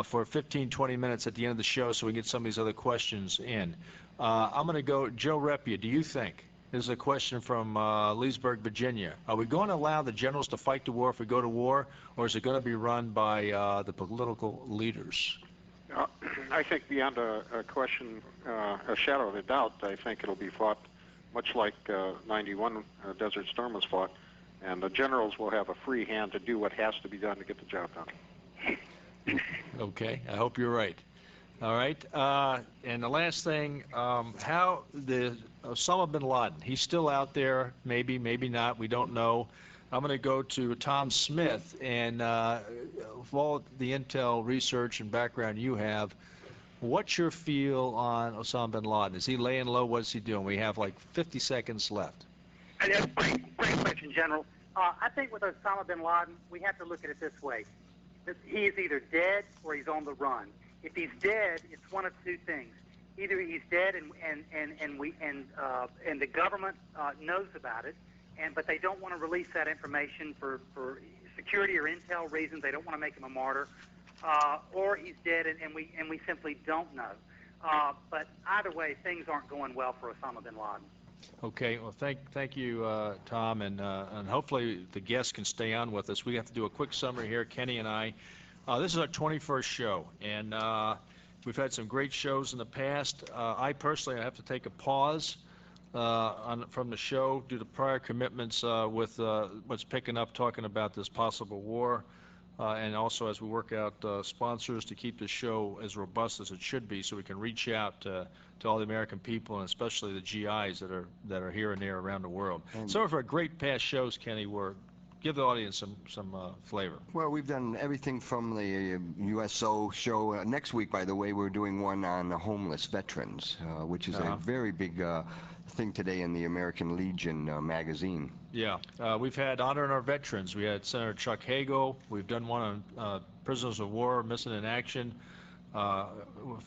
for 15, 20 minutes at the end of the show so we can get some of these other questions in. I'm going to go, Joe Repya, do you think, this is a question from Leesburg, Virginia, are we going to allow the generals to fight the war if we go to war, or is it going to be run by the political leaders? I think beyond a question, a shadow of a doubt, I think it'll be fought much like 91 Desert Storm was fought, and the generals will have a free hand to do what has to be done to get the job done. Okay, I hope you're right. All right, and the last thing, how the Osama bin Laden, he's still out there, maybe, maybe not, we don't know. I'm going to go to Tom Smith, and with all the intel research and background you have, what's your feel on Osama bin Laden? Is he laying low? What's he doing? We have like 50 seconds left. Great question, General. I think with Osama bin Laden, we have to look at it this way. He is either dead or he's on the run. If he's dead, it's one of two things. Either he's dead and the government knows about it, but they don't want to release that information for security or intel reasons. They don't want to make him a martyr. Or he's dead and we simply don't know. But either way, things aren't going well for Osama bin Laden. Okay, well, thank you, Tom, and hopefully the guests can stay on with us. We have to do a quick summary here, Kenny and I. This is our 21st show, and we've had some great shows in the past. I personally have to take a pause from the show due to prior commitments with what's picking up, talking about this possible war, and also as we work out sponsors to keep the show as robust as it should be, so we can reach out to all the American people, and especially the GIs that are here and there around the world. Some of our great past shows, Kenny, were give the audience some flavor. Well, we've done everything from the USO show. Next week, by the way, we're doing one on homeless veterans, which is a very big thing today in the American Legion magazine. Yeah, we've had honoring our veterans. We had Senator Chuck Hagel. We've done one on prisoners of war missing in action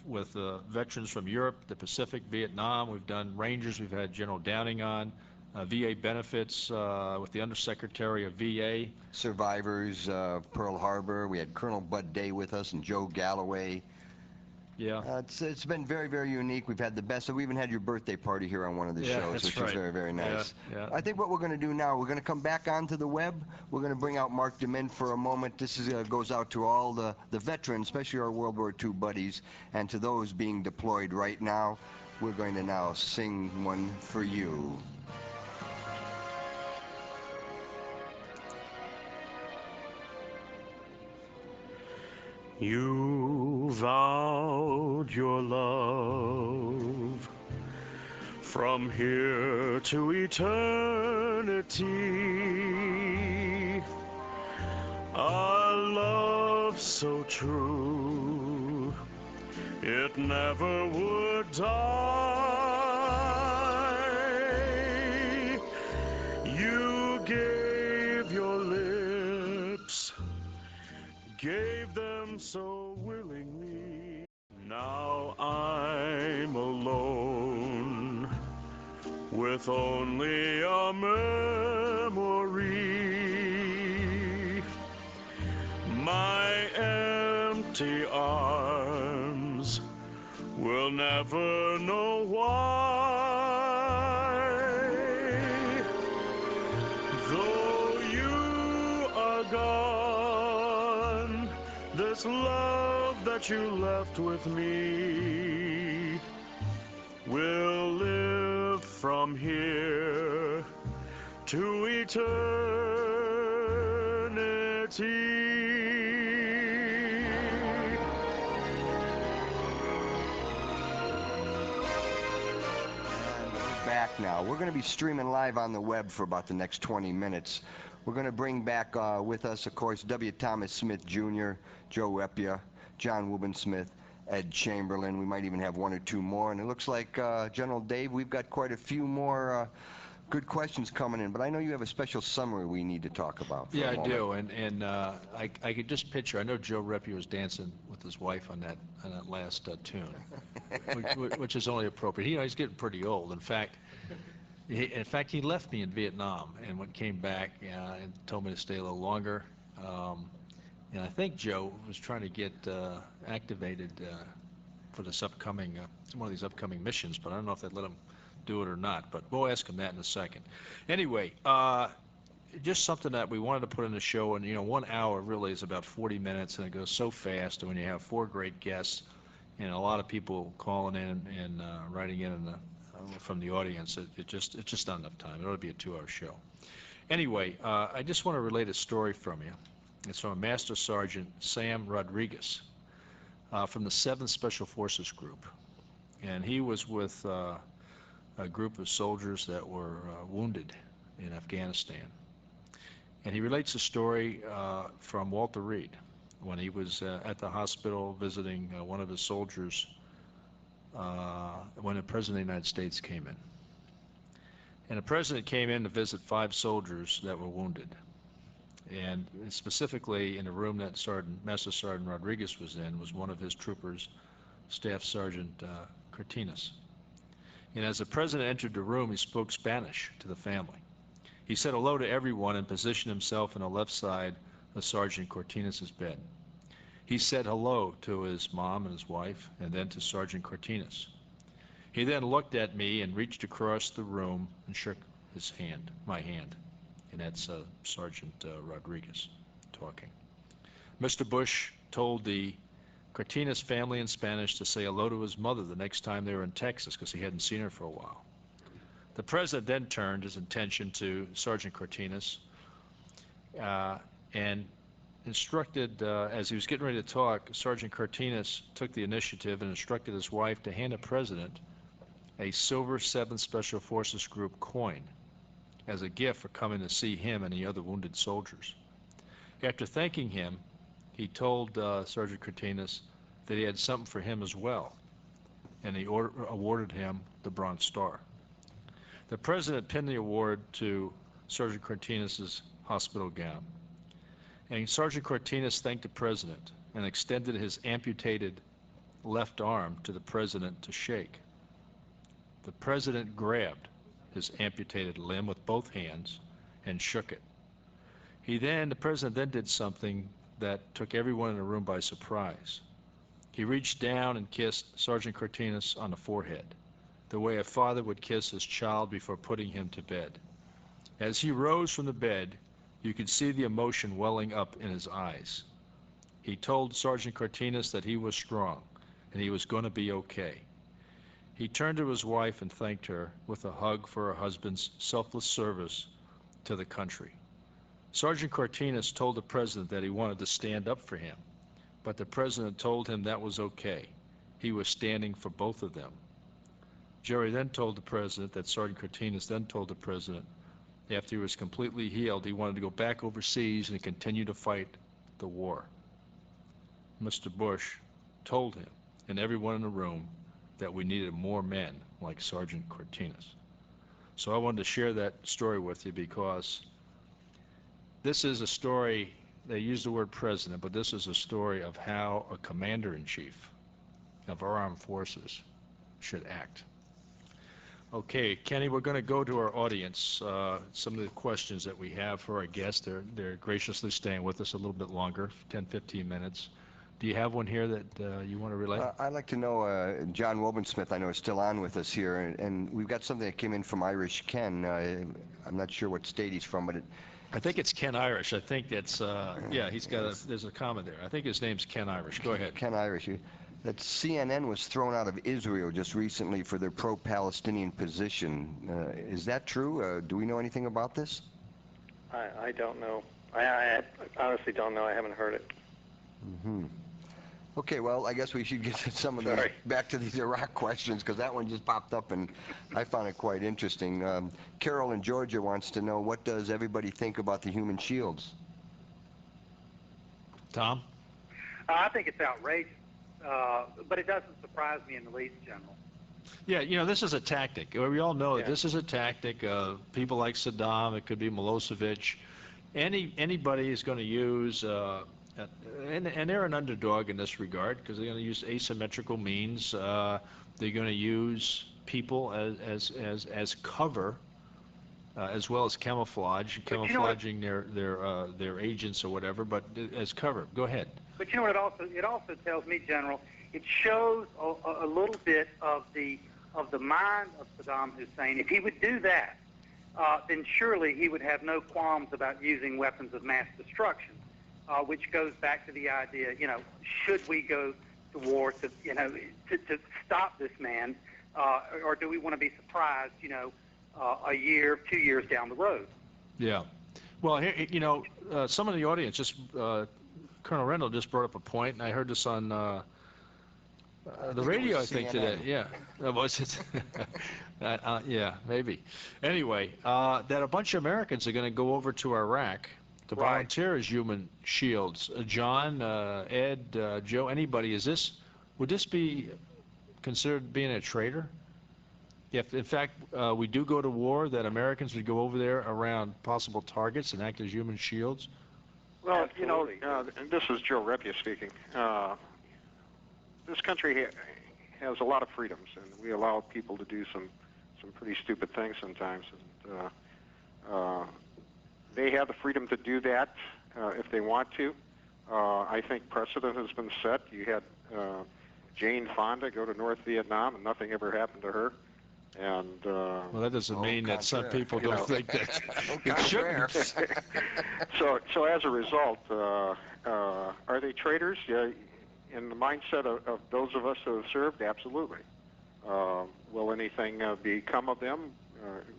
with veterans from Europe, the Pacific, Vietnam. We've done Rangers. We've had General Downing on. VA benefits with the Undersecretary of VA. Survivors of Pearl Harbor. We had Colonel Bud Day with us and Joe Galloway. Yeah. It's been very, very unique. We've had the best. So we even had your birthday party here on one of the shows, which is very, very nice. Yeah. I think what we're going to do now, we're going to come back onto the web. We're going to bring out Mark DeMint for a moment. This goes out to all the veterans, especially our World War II buddies, and to those being deployed right now. we're going to now sing one for you. You vowed your love from here to eternity, a love so true it never would die. You gave your lips, gave them so willingly. Now I'm alone with only a memory. My empty arms will never know why. Though you are gone, this love that you left with me will live from here to eternity. Back now. We're going to be streaming live on the web for about the next 20 minutes. We're going to bring back with us, of course, W. Thomas Smith Jr., Joe Repya, John Wobensmith, Ed Chambelien. We might even have one or two more. And it looks like, General Dave, we've got quite a few more good questions coming in. But I know you have a special summary we need to talk about. Yeah, I do. And I could just picture, I know Joe Repya was dancing with his wife on that last tune, which is only appropriate. You know, he's getting pretty old. In fact, he left me in Vietnam and came back and told me to stay a little longer. And I think Joe was trying to get activated for this upcoming, one of these upcoming missions, but I don't know if they'd let him do it or not, but we'll ask him that in a second. Anyway, just something that we wanted to put in the show, and 1 hour really is about 40 minutes, and it goes so fast, and when you have 4 great guests and a lot of people calling in and writing in from the audience, it's just not enough time. It ought to be a 2-hour show. Anyway, I just want to relate a story from you. It's from Master Sergeant Sam Rodriguez from the 7th Special Forces Group, and he was with a group of soldiers that were wounded in Afghanistan. And he relates a story from Walter Reed when he was at the hospital visiting one of his soldiers when the President of the United States came in. And the President came in to visit 5 soldiers that were wounded. And specifically in the room that Master Sergeant Rodriguez was in was one of his troopers, Staff Sergeant Cortinas. And as the President entered the room, he spoke Spanish to the family. He said hello to everyone and positioned himself on the left side of Sergeant Cortinas' bed. He said hello to his mom and his wife, and then to Sergeant Cortinas. He then looked at me and reached across the room and shook his hand, my hand. And that's Sergeant Rodriguez talking. Mr. Bush told the Cortinas family in Spanish to say hello to his mother the next time they were in Texas, because he hadn't seen her for a while. The President then turned his attention to Sergeant Cortinas and instructed, as he was getting ready to talk, Sergeant Cortinas took the initiative and instructed his wife to hand the President a silver 7th Special Forces Group coin as a gift for coming to see him and the other wounded soldiers. After thanking him, he told Sergeant Cortinas that he had something for him as well, and he awarded him the Bronze Star. The President pinned the award to Sergeant Cortinas' hospital gown, and Sergeant Cortinas thanked the President and extended his amputated left arm to the President to shake. The President grabbed his amputated limb with both hands and shook it. The President then did something that took everyone in the room by surprise. He reached down and kissed Sergeant Cortinas on the forehead, the way a father would kiss his child before putting him to bed. As he rose from the bed, you could see the emotion welling up in his eyes. He told Sergeant Cortinas that he was strong and he was going to be okay. He turned to his wife and thanked her with a hug for her husband's selfless service to the country. Sergeant Cortinas told the president that he wanted to stand up for him, but the president told him that was okay. He was standing for both of them. Jerry then told the president that Sergeant Cortinas then told the president after he was completely healed, he wanted to go back overseas and continue to fight the war. Mr. Bush told him and everyone in the room that we needed more men like Sergeant Cortinas. So I wanted to share that story with you because this is a story, they use the word president, but this is a story of how a commander-in-chief of our armed forces should act. Okay, Kenny, we're going to go to our audience. Some of the questions that we have for our guests, they're graciously staying with us a little bit longer, 10, 15 minutes. Do you have one here that you want to relay? I'd like to know, John Wobensmith, I know, is still on with us here, and we've got something that came in from Irish Ken. I'm not sure what state he's from, but I think it's Ken Irish. I think that's, yeah, he's got there's a comment there. I think his name's Ken Irish. Go ahead. Ken Irish. That CNN was thrown out of Israel just recently for their pro-Palestinian position. Is that true? Do we know anything about this? I don't know. I honestly don't know. I haven't heard it. Mm-hmm. Okay, well, I guess we should get to some of the back to these Iraq questions, because that one just popped up and I found it quite interesting. Carol in Georgia wants to know, what does everybody think about the human shields? Tom? I think it's outrageous, but it doesn't surprise me in the least, General. Yeah, you know, this is a tactic. We all know that this is a tactic. People like Saddam, it could be Milosevic. Anybody is going to use, and they're an underdog in this regard because they're going to use asymmetrical means. They're going to use people as cover, as well as camouflaging their agents or whatever, but as cover. Go ahead. But you know what it also tells me, General? It shows a little bit of the mind of Saddam Hussein. If he would do that, then surely he would have no qualms about using weapons of mass destruction, which goes back to the idea, you know, should we go to war to stop this man, or do we want to be surprised, you know, a year, 2 years down the road? Yeah. Well, here, you know, some of the audience just. Colonel Rendell just brought up a point, and I heard this on the radio, I think, today. Yeah. Was it? Yeah, maybe. Anyway, that a bunch of Americans are going to go over to Iraq to volunteer as human shields. John, Ed, Joe, anybody, would this be considered being a traitor? If, in fact, we do go to war, that Americans would go over there around possible targets and act as human shields? Well, you know, and this is Joe Repya speaking. This country has a lot of freedoms, and we allow people to do some pretty stupid things sometimes. And they have the freedom to do that if they want to. I think precedent has been set. You had Jane Fonda go to North Vietnam, and nothing ever happened to her. And well, that doesn't mean that some people don't think that it shouldn't. So as a result, are they traitors? Yeah, in the mindset of those of us who have served, absolutely. Will anything become of them?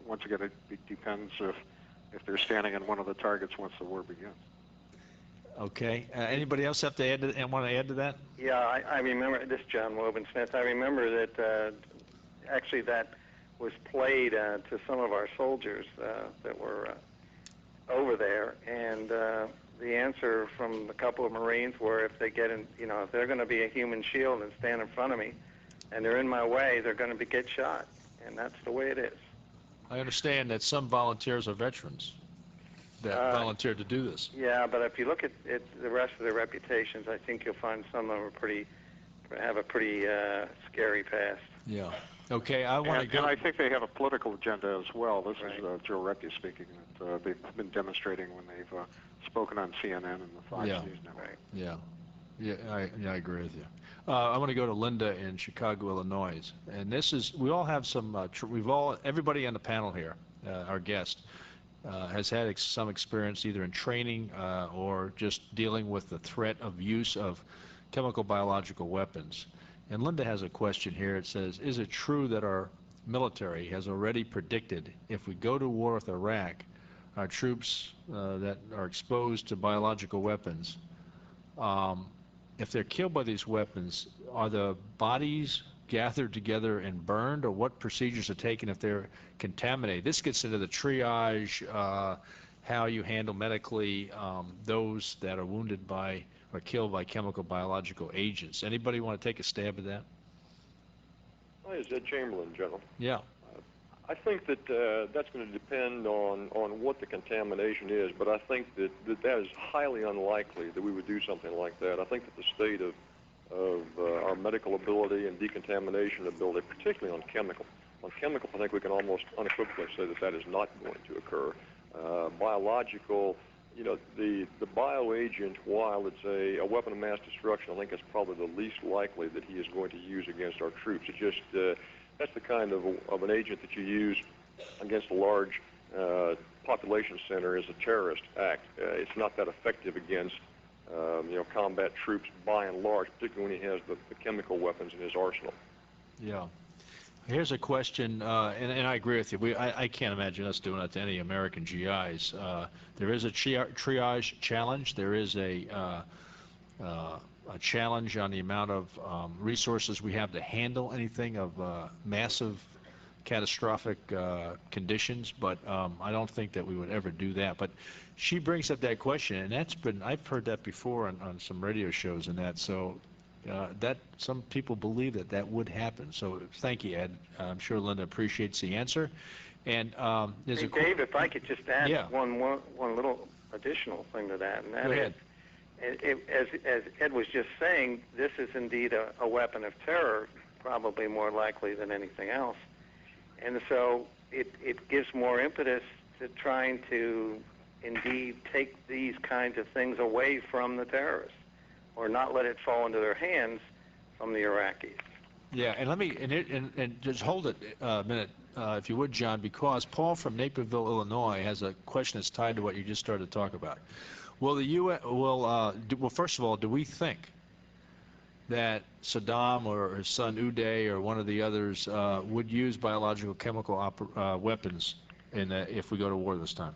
Once again, it depends if they're standing on one of the targets once the war begins. Okay. Anybody else have to add to, and want to add to that? Yeah, I remember this, John Wobensmith. I remember that actually that was played to some of our soldiers that were over there, and the answer from a couple of Marines were, if they get in, you know, if they're going to be a human shield and stand in front of me, and they're in my way, they're going to get shot, and that's the way it is. I understand that some volunteers are veterans that volunteered to do this. Yeah, but if you look at the rest of their reputations, I think you'll find some of them have a pretty scary past. Yeah. Okay, I want to go. And I think they have a political agenda as well. This is Joe Repya speaking. That they've been demonstrating when they've spoken on CNN and the Fox News Network. Yeah, I agree with you. I want to go to Linda in Chicago, Illinois, and this is, we all have some. Everybody on the panel here, our guest, has had some experience either in training or just dealing with the threat of use of chemical biological weapons. And Linda has a question here. It says, is it true that our military has already predicted if we go to war with Iraq, our troops that are exposed to biological weapons, if they're killed by these weapons, are the bodies gathered together and burned, or what procedures are taken if they're contaminated? This gets into the triage, how you handle medically those that are wounded by or killed by chemical biological agents. Anybody want to take a stab at that? Hi, is that Chambelien, General? Yeah. I think that that's going to depend on what the contamination is, but I think that is highly unlikely that we would do something like that. I think that the state of our medical ability and decontamination ability, particularly on chemical, I think we can almost unequivocally say that is not going to occur. Biological, you know, the bioagent, while it's a weapon of mass destruction, I think it's probably the least likely that he is going to use against our troops. It just that's the kind of an agent that you use against a large population center as a terrorist act. It's not that effective against combat troops by and large, particularly when he has the chemical weapons in his arsenal. Yeah. Here's a question, and I agree with you. I can't imagine us doing that to any American GIs. There is a triage challenge. There is a challenge on the amount of resources we have to handle anything of massive catastrophic conditions, but I don't think that we would ever do that. But she brings up that question, and I've heard that before on some radio shows and that, so that some people believe that would happen. So thank you, Ed. I'm sure Linda appreciates the answer. And there's hey, Dave, if I could just add one little additional thing to that, and that is, as Ed was just saying, this is indeed a weapon of terror, probably more likely than anything else. And so it gives more impetus to trying to indeed take these kinds of things away from the terrorists, or not let it fall into their hands from the Iraqis. Yeah, and let me and just hold it a minute, if you would, John, because Paul from Naperville, Illinois, has a question that's tied to what you just started to talk about. Will the U.S. well, first of all, do we think that Saddam or his son Uday or one of the others would use biological chemical weapons if we go to war this time?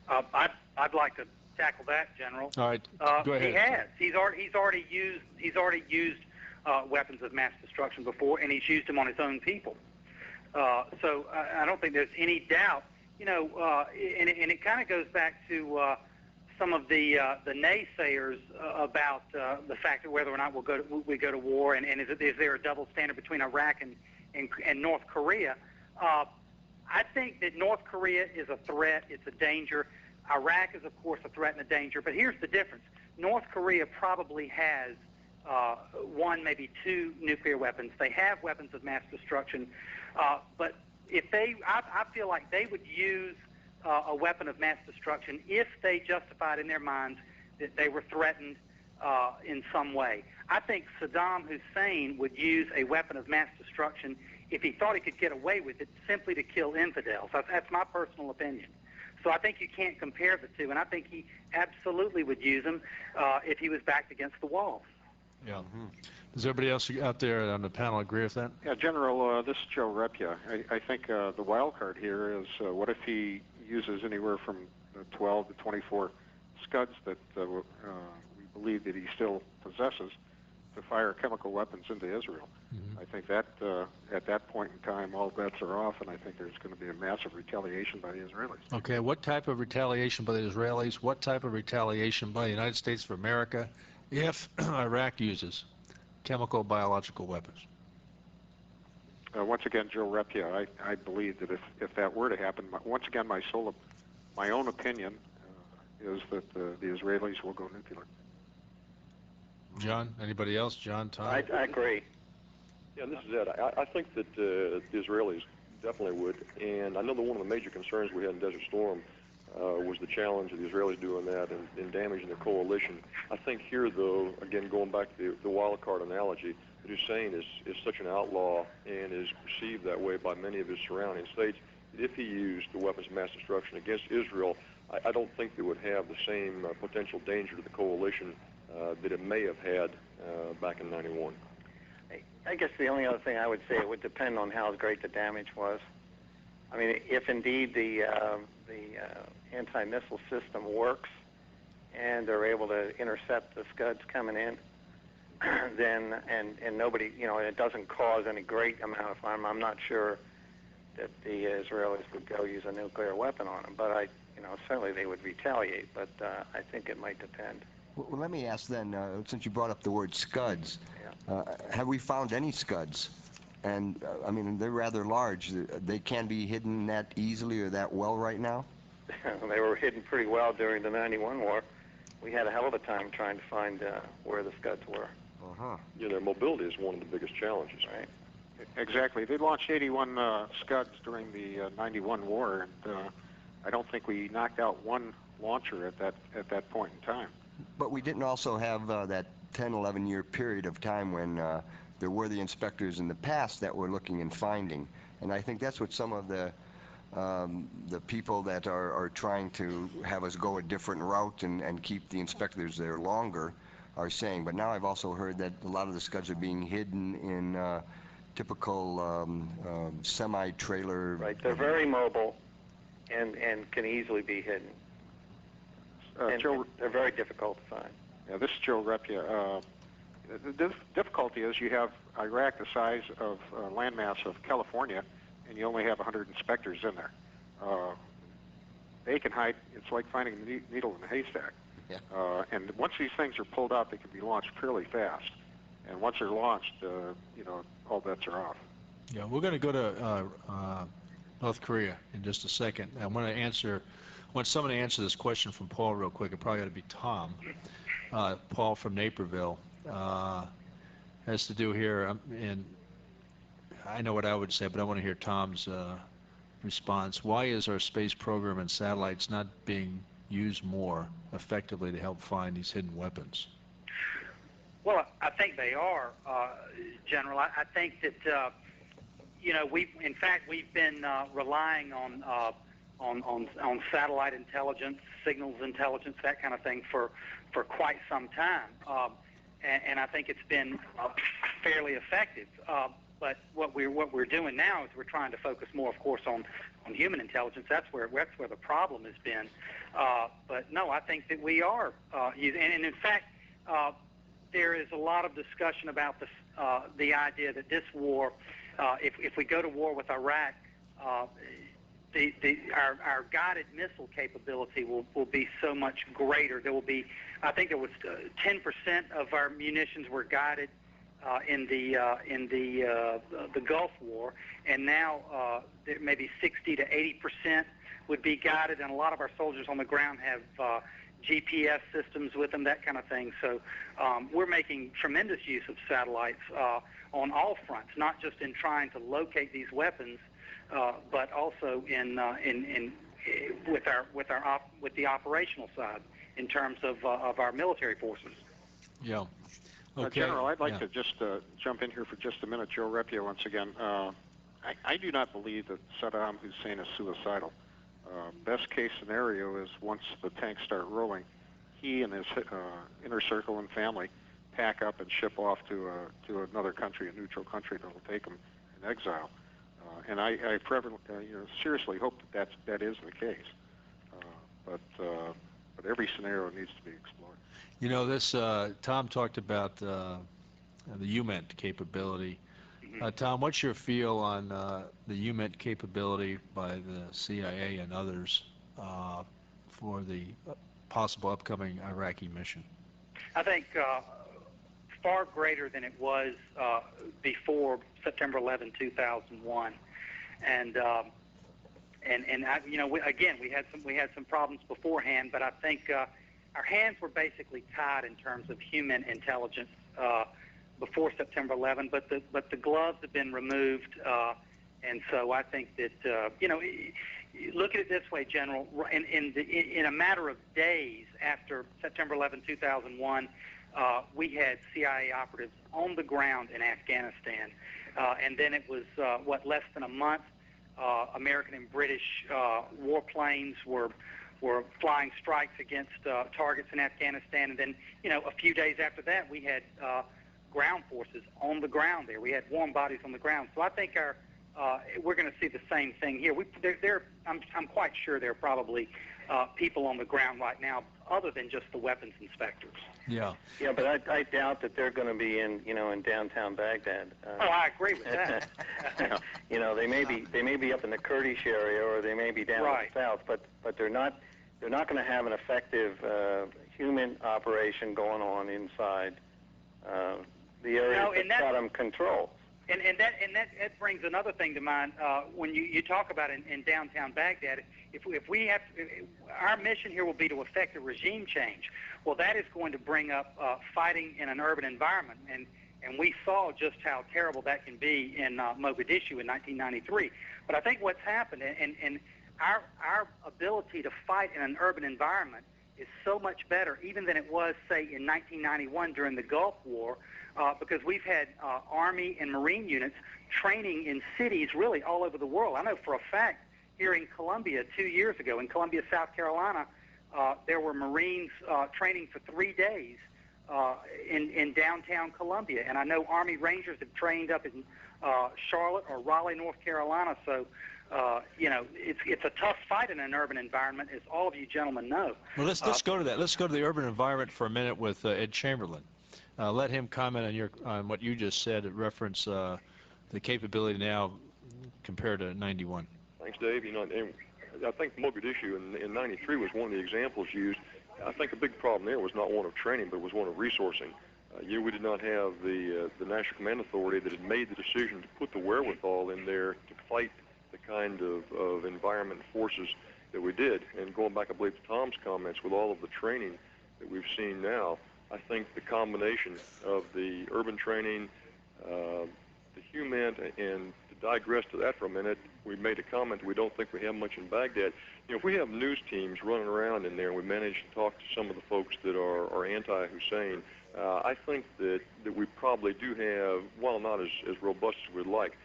I'd like to tackle that, General. All right, go ahead. He has. He's already used weapons of mass destruction before, and he's used them on his own people. So I don't think there's any doubt. You know, and it kind of goes back to some of the naysayers about the fact that whether or not we go to war, and is there a double standard between Iraq and North Korea? I think that North Korea is a threat. It's a danger. Iraq is, of course, a threat and a danger. But here's the difference. North Korea probably has one, maybe two nuclear weapons. They have weapons of mass destruction. But I feel like they would use a weapon of mass destruction if they justified in their minds that they were threatened in some way. I think Saddam Hussein would use a weapon of mass destruction if he thought he could get away with it, simply to kill infidels. That's my personal opinion. So I think you can't compare the two, and I think he absolutely would use them if he was backed against the wall. Yeah. Does everybody else out there on the panel agree with that? Yeah, General, this is Joe Repya. I think the wild card here is what if he uses anywhere from 12 to 24 scuds that we believe that he still possesses to fire chemical weapons into Israel. Mm-hmm. I think that at that point in time, all bets are off, and I think there's going to be a massive retaliation by the Israelis. Okay, what type of retaliation by the Israelis? What type of retaliation by the United States of America if Iraq uses chemical biological weapons? Once again, Joe Repya, I believe that if that were to happen, once again, my own opinion is that the Israelis will go nuclear. John, anybody else? John, Tom? I agree. Yeah, this is Ed. I think that the Israelis definitely would, and I know that one of the major concerns we had in Desert Storm was the challenge of the Israelis doing that and damaging the coalition. I think here, though, again, going back to the wild card analogy, that Hussein is such an outlaw and is perceived that way by many of his surrounding states, that if he used the weapons of mass destruction against Israel, I don't think it would have the same potential danger to the coalition that it may have had back in '91. I guess the only other thing I would say, it would depend on how great the damage was. I mean, if indeed the anti-missile system works and they're able to intercept the Scuds coming in, then and nobody, it doesn't cause any great amount of harm, I'm not sure that the Israelis would go use a nuclear weapon on them. But certainly they would retaliate. But I think it might depend. Well, let me ask then, since you brought up the word Scuds, have we found any Scuds? And, I mean, they're rather large. They can be hidden that easily or that well right now? They were hidden pretty well during the 91 war. We had a hell of a time trying to find where the Scuds were. Uh-huh. Yeah, their mobility is one of the biggest challenges. Right. Exactly. They launched 81 Scuds during the 91 war, and I don't think we knocked out one launcher at that point in time. But we didn't also have that 10, 11-year period of time when there were the inspectors in the past that were looking and finding. And I think that's what some of the people that are trying to have us go a different route and keep the inspectors there longer are saying. But now I've also heard that a lot of the Scuds are being hidden in typical semi-trailer. Right. They're very mobile and can easily be hidden. Joe, they're very difficult to find. Yeah, this is Joe Repya. The difficulty is you have Iraq the size of landmass of California, and you only have 100 inspectors in there. They can hide. It's like finding a needle in a haystack. Yeah. And once these things are pulled out, they can be launched fairly fast. And once they're launched, all bets are off. Yeah, we're going to go to North Korea in just a second. I want someone to answer this question from Paul real quick. It probably ought to be Tom. Paul from Naperville has to do here, and I know what I would say, but I want to hear Tom's response. Why is our space program and satellites not being used more effectively to help find these hidden weapons? Well, I think they are, General. I think that we've been relying on satellite intelligence, signals intelligence, that kind of thing for quite some time, and I think it's been fairly effective. But what we're doing now is we're trying to focus more, of course, on human intelligence. That's where the problem has been. But no, I think that we are using, and in fact, there is a lot of discussion about the idea that this war, if we go to war with Iraq, our guided missile capability will be so much greater. There will be, I think there was 10% of our munitions were guided in the Gulf War, and now there maybe 60 to 80% would be guided, and a lot of our soldiers on the ground have GPS systems with them, that kind of thing. So we're making tremendous use of satellites on all fronts, not just in trying to locate these weapons, but also with the operational side in terms of our military forces. Yeah. Okay. General, I'd like to just jump in here for just a minute. Joe Repya once again. I do not believe that Saddam Hussein is suicidal. Best case scenario is once the tanks start rolling, he and his inner circle and family pack up and ship off to another country, a neutral country that will take them in exile. And I seriously hope that is the case. But every scenario needs to be explored. You know, this Tom talked about the UMENT capability. Tom, what's your feel on the UMENT capability by the CIA and others for the possible upcoming Iraqi mission? I think far greater than it was before September 11, 2001, and we had some problems beforehand, but I think our hands were basically tied in terms of human intelligence before September 11, but the gloves have been removed, and so I think that look at it this way, General. In a matter of days after September 11, 2001, we had CIA operatives on the ground in Afghanistan, and then it was less than a month. American and British warplanes were flying strikes against targets in Afghanistan, and then a few days after that, we had ground forces on the ground there. We had warm bodies on the ground. So I think we're going to see the same thing here. I'm quite sure there are probably people on the ground right now other than just the weapons inspectors. Yeah. Yeah, but I doubt that they're going to be in downtown Baghdad. I agree with that. They may be up in the Kurdish area, or they may be down in the south, but they're not going to have an effective human operation going on inside the area that Saddam controls. And that brings another thing to mind. When you talk about in downtown Baghdad, if we have our mission here will be to effect a regime change. Well, that is going to bring up fighting in an urban environment, and we saw just how terrible that can be in Mogadishu in 1993. But I think what's happened, and our ability to fight in an urban environment is so much better even than it was, say, in 1991 during the Gulf War, because we've had Army and Marine units training in cities really all over the world. I know for a fact here in Columbia 2 years ago, in Columbia, South Carolina, there were Marines training for 3 days in downtown Columbia. And I know Army Rangers have trained up in Charlotte or Raleigh, North Carolina. So, it's a tough fight in an urban environment, as all of you gentlemen know. Well, let's go to that. Let's go to the urban environment for a minute with Ed Chambelien. Let him comment on what you just said, reference the capability now compared to 91. Thanks, Dave. I think Mogadishu in 93 was one of the examples used. I think a big problem there was not one of training, but it was one of resourcing. We did not have the National Command Authority that had made the decision to put the wherewithal in there to fight the kind of environment forces that we did. And going back, I believe, to Tom's comments, with all of the training that we've seen now, I think the combination of the urban training, the HUMINT, and to digress to that for a minute, we made a comment that we don't think we have much in Baghdad. If we have news teams running around in there and we manage to talk to some of the folks that are anti-Hussein, I think that we probably do have, while not as robust as we'd like,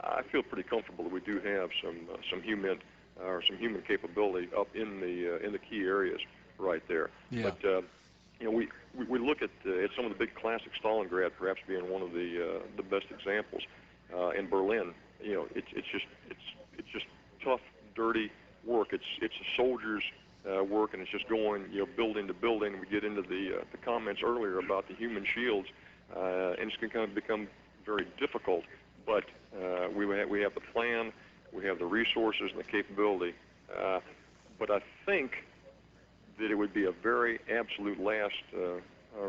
I feel pretty comfortable that we do have some HUMINT or some human capability up in the key areas right there. Yeah. But we look at some of the big classic, Stalingrad perhaps being one of the best examples. In Berlin, it's just tough, dirty work. It's a soldier's work, and it's just going building to building. We get into the comments earlier about the human shields, and it's going to kind of become very difficult. But we have the plan, we have the resources and the capability. But I think that it would be a very absolute last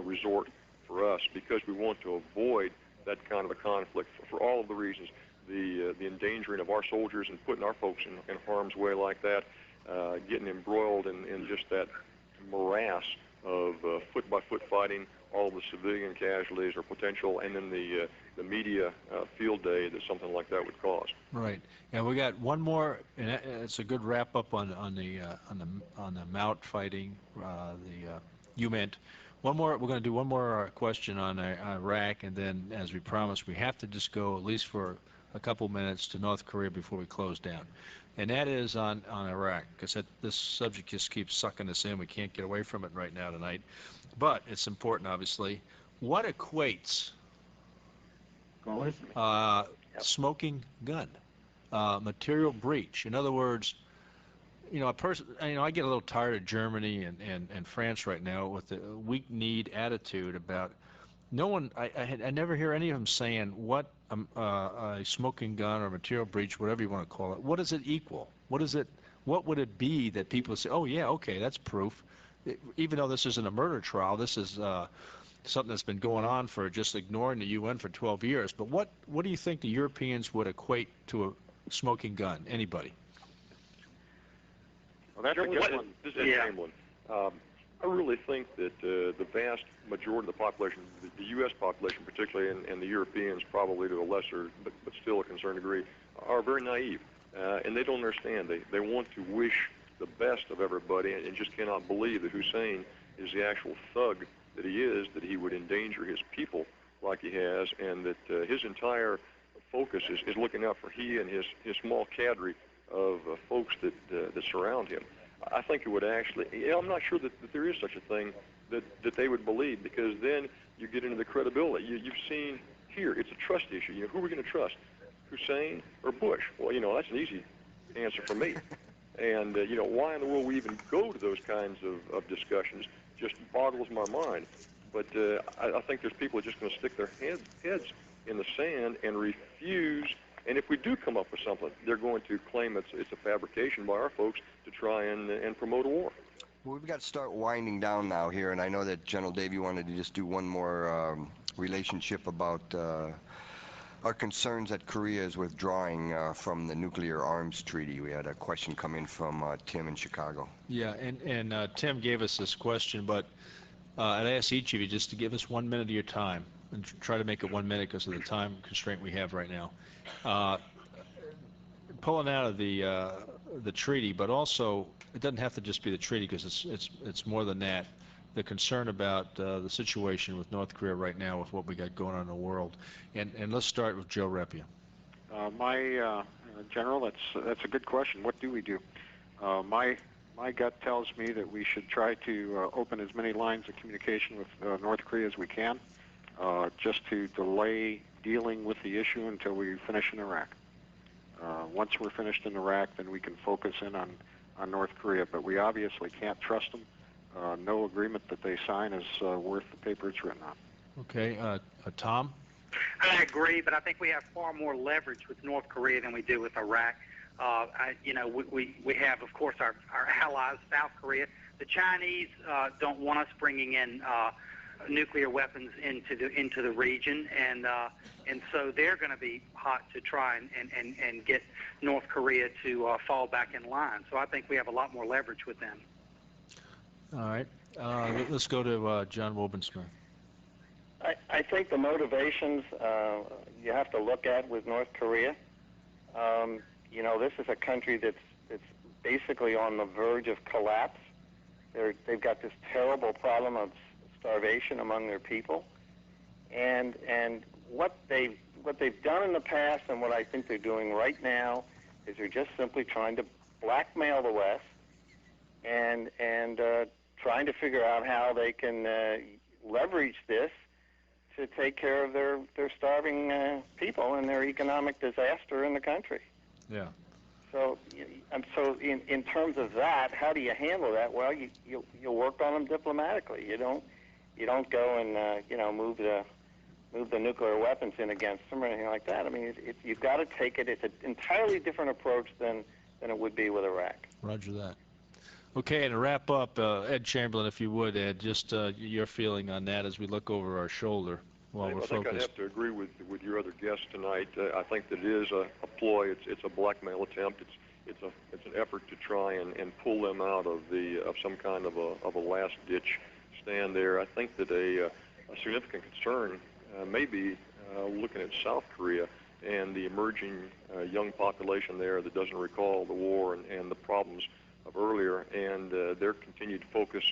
resort for us, because we want to avoid that kind of a conflict for all of the reasons. The endangering of our soldiers and putting our folks in harm's way like that, getting embroiled in just that morass of foot-by-foot fighting, all the civilian casualties or potential, and then the media field day that something like that would cause. Right. And we got one more, and it's a good wrap up on the Mount fighting, the HUMINT. One more. We're going to do one more question on Iraq, and then, as we promised, we have to just go at least for a couple minutes to North Korea before we close down. And that is on Iraq, because this subject just keeps sucking us in. We can't get away from it right now tonight. But it's important, obviously. What equates smoking gun, material breach? In other words, I get a little tired of Germany and France right now with the weak-kneed attitude about no one. I never hear any of them saying what a smoking gun or material breach, whatever you want to call it, what does it equal? What would it be that people say, oh yeah, okay, that's proof? Even though this isn't a murder trial, this is something that's been going on for just ignoring the UN for 12 years. But what do you think the Europeans would equate to a smoking gun? Anybody? Well, that's a good one. This is Chambelien. I really think that the vast majority of the population, the U.S. population particularly, and the Europeans probably to a lesser but still a concerned degree, are very naive. And they don't understand. They want to wish the best of everybody and just cannot believe that Hussein is the actual thug that he is, that he would endanger his people like he has, and that his entire focus is looking out for he and his small cadre of folks that surround him. I think it would actually, I'm not sure that there is such a thing that they would believe, because then you get into the credibility. You've seen here, it's a trust issue. Who are we going to trust, Hussein or Bush? Well, that's an easy answer for me. And, why in the world we even go to those kinds of discussions just boggles my mind. But I think there's people who are just going to stick their heads in the sand and refuse. And if we do come up with something, they're going to claim it's a fabrication by our folks to try and promote a war. Well, we've got to start winding down now here, and I know that General Dave, you wanted to just do one more relationship about our concerns that Korea is withdrawing from the nuclear arms treaty. We had a question come in from Tim in Chicago. Yeah, and Tim gave us this question, but I'd ask each of you just to give us 1 minute of your time, and try to make it 1 minute because of the time constraint we have right now. Pulling out of the treaty, but also it doesn't have to just be the treaty, because it's more than that. The concern about the situation with North Korea right now, with what we got going on in the world, and let's start with Joe Repya. General, that's a good question. What do we do? My gut tells me that we should try to open as many lines of communication with North Korea as we can, just to delay dealing with the issue until we finish in Iraq. Once we're finished in Iraq, then we can focus in on North Korea. But we obviously can't trust them. No agreement that they sign is worth the paper it's written on. Okay, Tom? I agree, but I think we have far more leverage with North Korea than we do with Iraq. We have, of course, our allies, South Korea. The Chinese don't want us bringing in nuclear weapons into the region, and so they're going to be hot to try and get North Korea to fall back in line. So I think we have a lot more leverage with them. All right, let's go to John Wobensmith. I think the motivations you have to look at with North Korea. This is a country that's basically on the verge of collapse. They've got this terrible problem of starvation among their people, and what they've done in the past, and what I think they're doing right now, is they're just simply trying to blackmail the West and trying to figure out how they can leverage this to take care of their starving people and their economic disaster in the country. Yeah. So in terms of that, how do you handle that? Well, you work on them diplomatically. You don't go and move the nuclear weapons in against them or anything like that. I mean, you've got to take it. It's an entirely different approach than it would be with Iraq. Roger that. Okay, and to wrap up, Ed Chambelien, if you would, Ed, just your feeling on that as we look over our shoulder while we're focused. I think I have to agree with your other guests tonight. I think that it is a ploy. It's a blackmail attempt. It's an effort to try and pull them out of some kind of a last ditch stand there. I think that a significant concern may be looking at South Korea and the emerging young population there that doesn't recall the war and the problems of earlier, and their continued focus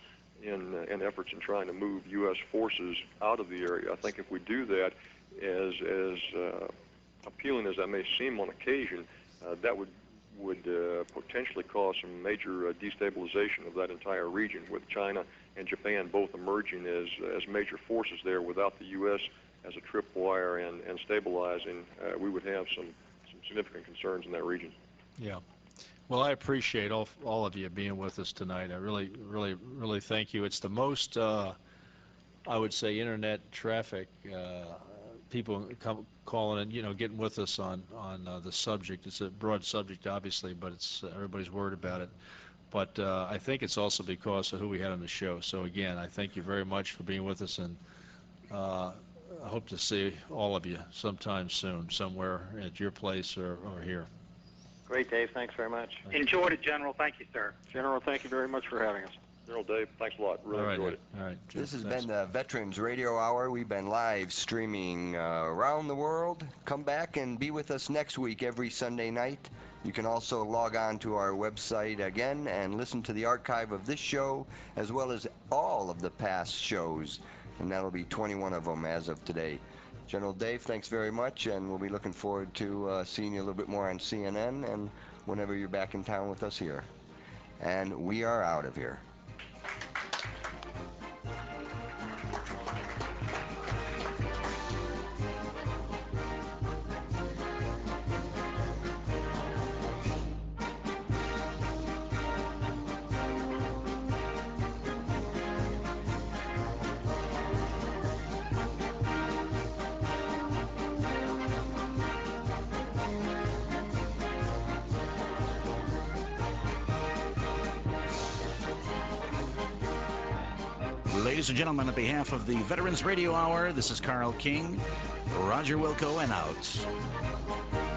in efforts in trying to move U.S. forces out of the area. I think if we do that, as appealing as that may seem on occasion, that would potentially cause some major destabilization of that entire region, with China and Japan both emerging as major forces there without the U.S. as a tripwire and stabilizing. We would have some significant concerns in that region. Yeah. Well, I appreciate all of you being with us tonight. I really thank you. It's the most, I would say, internet traffic, people calling and getting with us on the subject. It's a broad subject, obviously, but everybody's worried about it. But I think it's also because of who we had on the show. So again, I thank you very much for being with us, and I hope to see all of you sometime soon, somewhere at your place or here. Great, Dave. Thanks very much. Enjoyed it, General. Thank you, sir. General, thank you very much for having us. General Dave, thanks a lot. Really enjoyed it. All right. This has been the Veterans Radio Hour. We've been live streaming around the world. Come back and be with us next week every Sunday night. You can also log on to our website again and listen to the archive of this show, as well as all of the past shows, and that'll be 21 of them as of today. General Dave, thanks very much, and we'll be looking forward to seeing you a little bit more on CNN and whenever you're back in town with us here. And we are out of here. Ladies and gentlemen, on behalf of the Veterans Radio Hour, this is Carl King, Roger Wilco, and out.